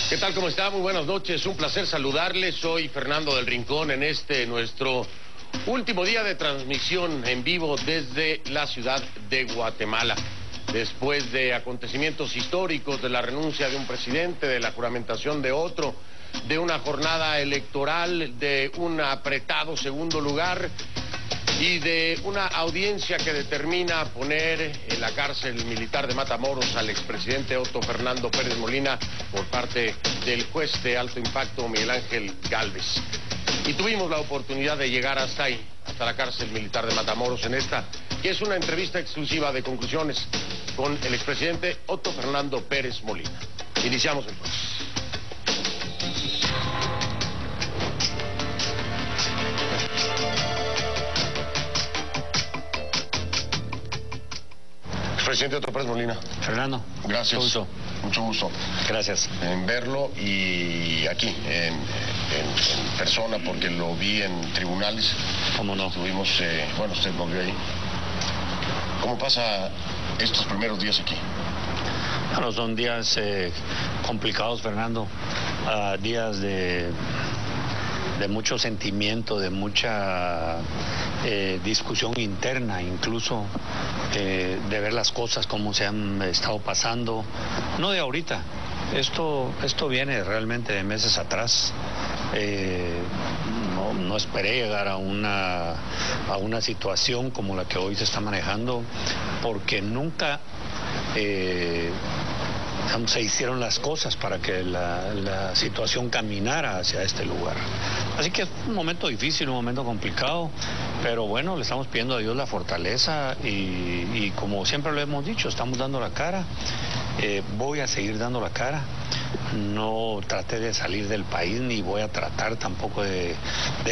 ¿Qué tal? ¿Cómo está? Muy buenas noches, un placer saludarles. Soy Fernando del Rincón en nuestro último día de transmisión en vivo desde la ciudad de Guatemala. Después de acontecimientos históricos, de la renuncia de un presidente, de la juramentación de otro, de una jornada electoral, de un apretado segundo lugar y de una audiencia que determina poner en la cárcel militar de Matamoros al expresidente Otto Fernando Pérez Molina por parte del juez de alto impacto Miguel Ángel Gálvez. Y tuvimos la oportunidad de llegar hasta ahí, hasta la cárcel militar de Matamoros, en esta, que es una entrevista exclusiva de conclusiones con el expresidente Otto Fernando Pérez Molina. Iniciamos entonces. Presidente Otto Pérez Molina. Fernando. Gracias. Mucho gusto. Mucho gusto. Gracias. En verlo y aquí, en persona, porque lo vi en tribunales. ¿Cómo no? Estuvimos, bueno, usted nos vio ahí. ¿Cómo pasa estos primeros días aquí? Bueno, son días complicados, Fernando. Días de mucho sentimiento, de mucha discusión interna, incluso de ver las cosas como se han estado pasando, no de ahorita, esto viene realmente de meses atrás. No esperé llegar a una situación como la que hoy se está manejando, porque nunca se hicieron las cosas para que la situación caminara hacia este lugar. Así que es un momento difícil, un momento complicado, pero bueno, le estamos pidiendo a Dios la fortaleza y como siempre lo hemos dicho, estamos dando la cara. Voy a seguir dando la cara. No traté de salir del país, ni voy a tratar tampoco de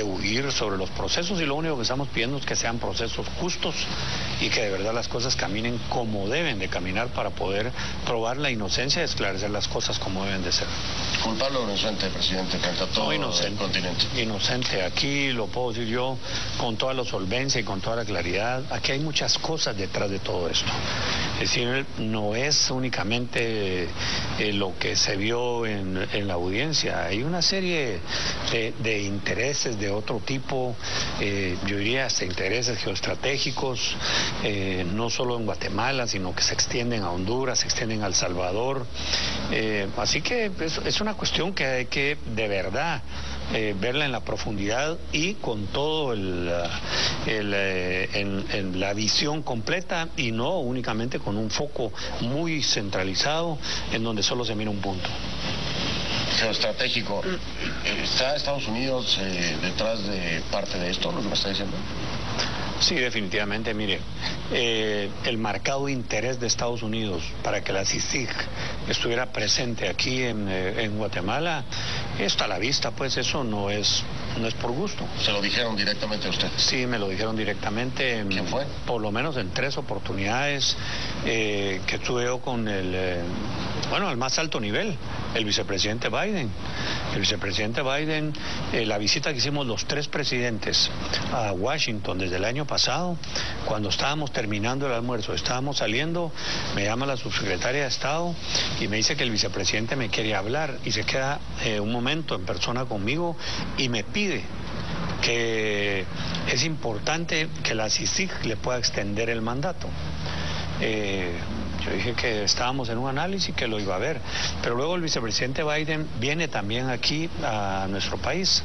huir sobre los procesos, y lo único que estamos pidiendo es que sean procesos justos y que de verdad las cosas caminen como deben de caminar para poder probar la inocencia y esclarecer las cosas como deben de ser. ¿Culpable o inocente, presidente, frente a todo el continente? Inocente, aquí lo puedo decir yo con toda la solvencia y con toda la claridad. Aquí hay muchas cosas detrás de todo esto. Es decir, no es únicamente lo que se vio en la audiencia, hay una serie de intereses de otro tipo, yo diría hasta intereses geoestratégicos, no solo en Guatemala, sino que se extienden a Honduras, se extienden a El Salvador, así que es una cuestión que hay que de verdad verla en la profundidad y con todo en la visión completa, y no únicamente con un foco muy centralizado en donde solo se mira un punto. Geoestratégico, ¿está Estados Unidos detrás de parte de esto, lo que me está diciendo? Sí, definitivamente. Mire, el marcado interés de Estados Unidos para que la CICIG estuviera presente aquí en Guatemala está a la vista, pues eso no es por gusto. ¿Se lo dijeron directamente a usted? Sí, me lo dijeron directamente. ¿Quién fue? Por lo menos en 3 oportunidades que estuve yo con al más alto nivel, el vicepresidente Biden. El vicepresidente Biden, la visita que hicimos los 3 presidentes a Washington desde el año pasado, cuando estábamos terminando el almuerzo, estábamos saliendo, me llama la subsecretaria de Estado y me dice que el vicepresidente me quiere hablar, y se queda un momento en persona conmigo y me pide que es importante que la CICIG le pueda extender el mandato. Yo dije que estábamos en un análisis que lo iba a ver. Pero luego el vicepresidente Biden viene también aquí a nuestro país.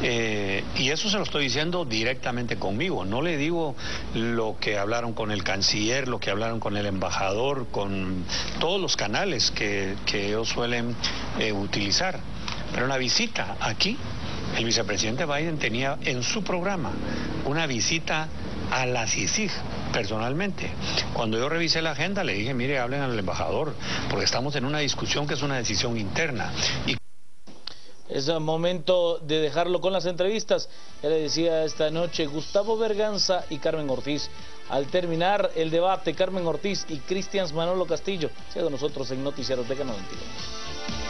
Y eso se lo estoy diciendo directamente conmigo. No le digo lo que hablaron con el canciller, lo que hablaron con el embajador, con todos los canales que ellos suelen utilizar. Pero una visita aquí, el vicepresidente Biden tenía en su programa una visita a la CICIG personalmente. Cuando yo revisé la agenda le dije, mire, hablen al embajador, porque estamos en una discusión que es una decisión interna. Y es el momento de dejarlo con las entrevistas. Ya le decía esta noche Gustavo Berganza y Carmen Ortiz. Al terminar el debate, Carmen Ortiz y Cristian Manolo Castillo. Siga con nosotros en Noticieros de Canal 22.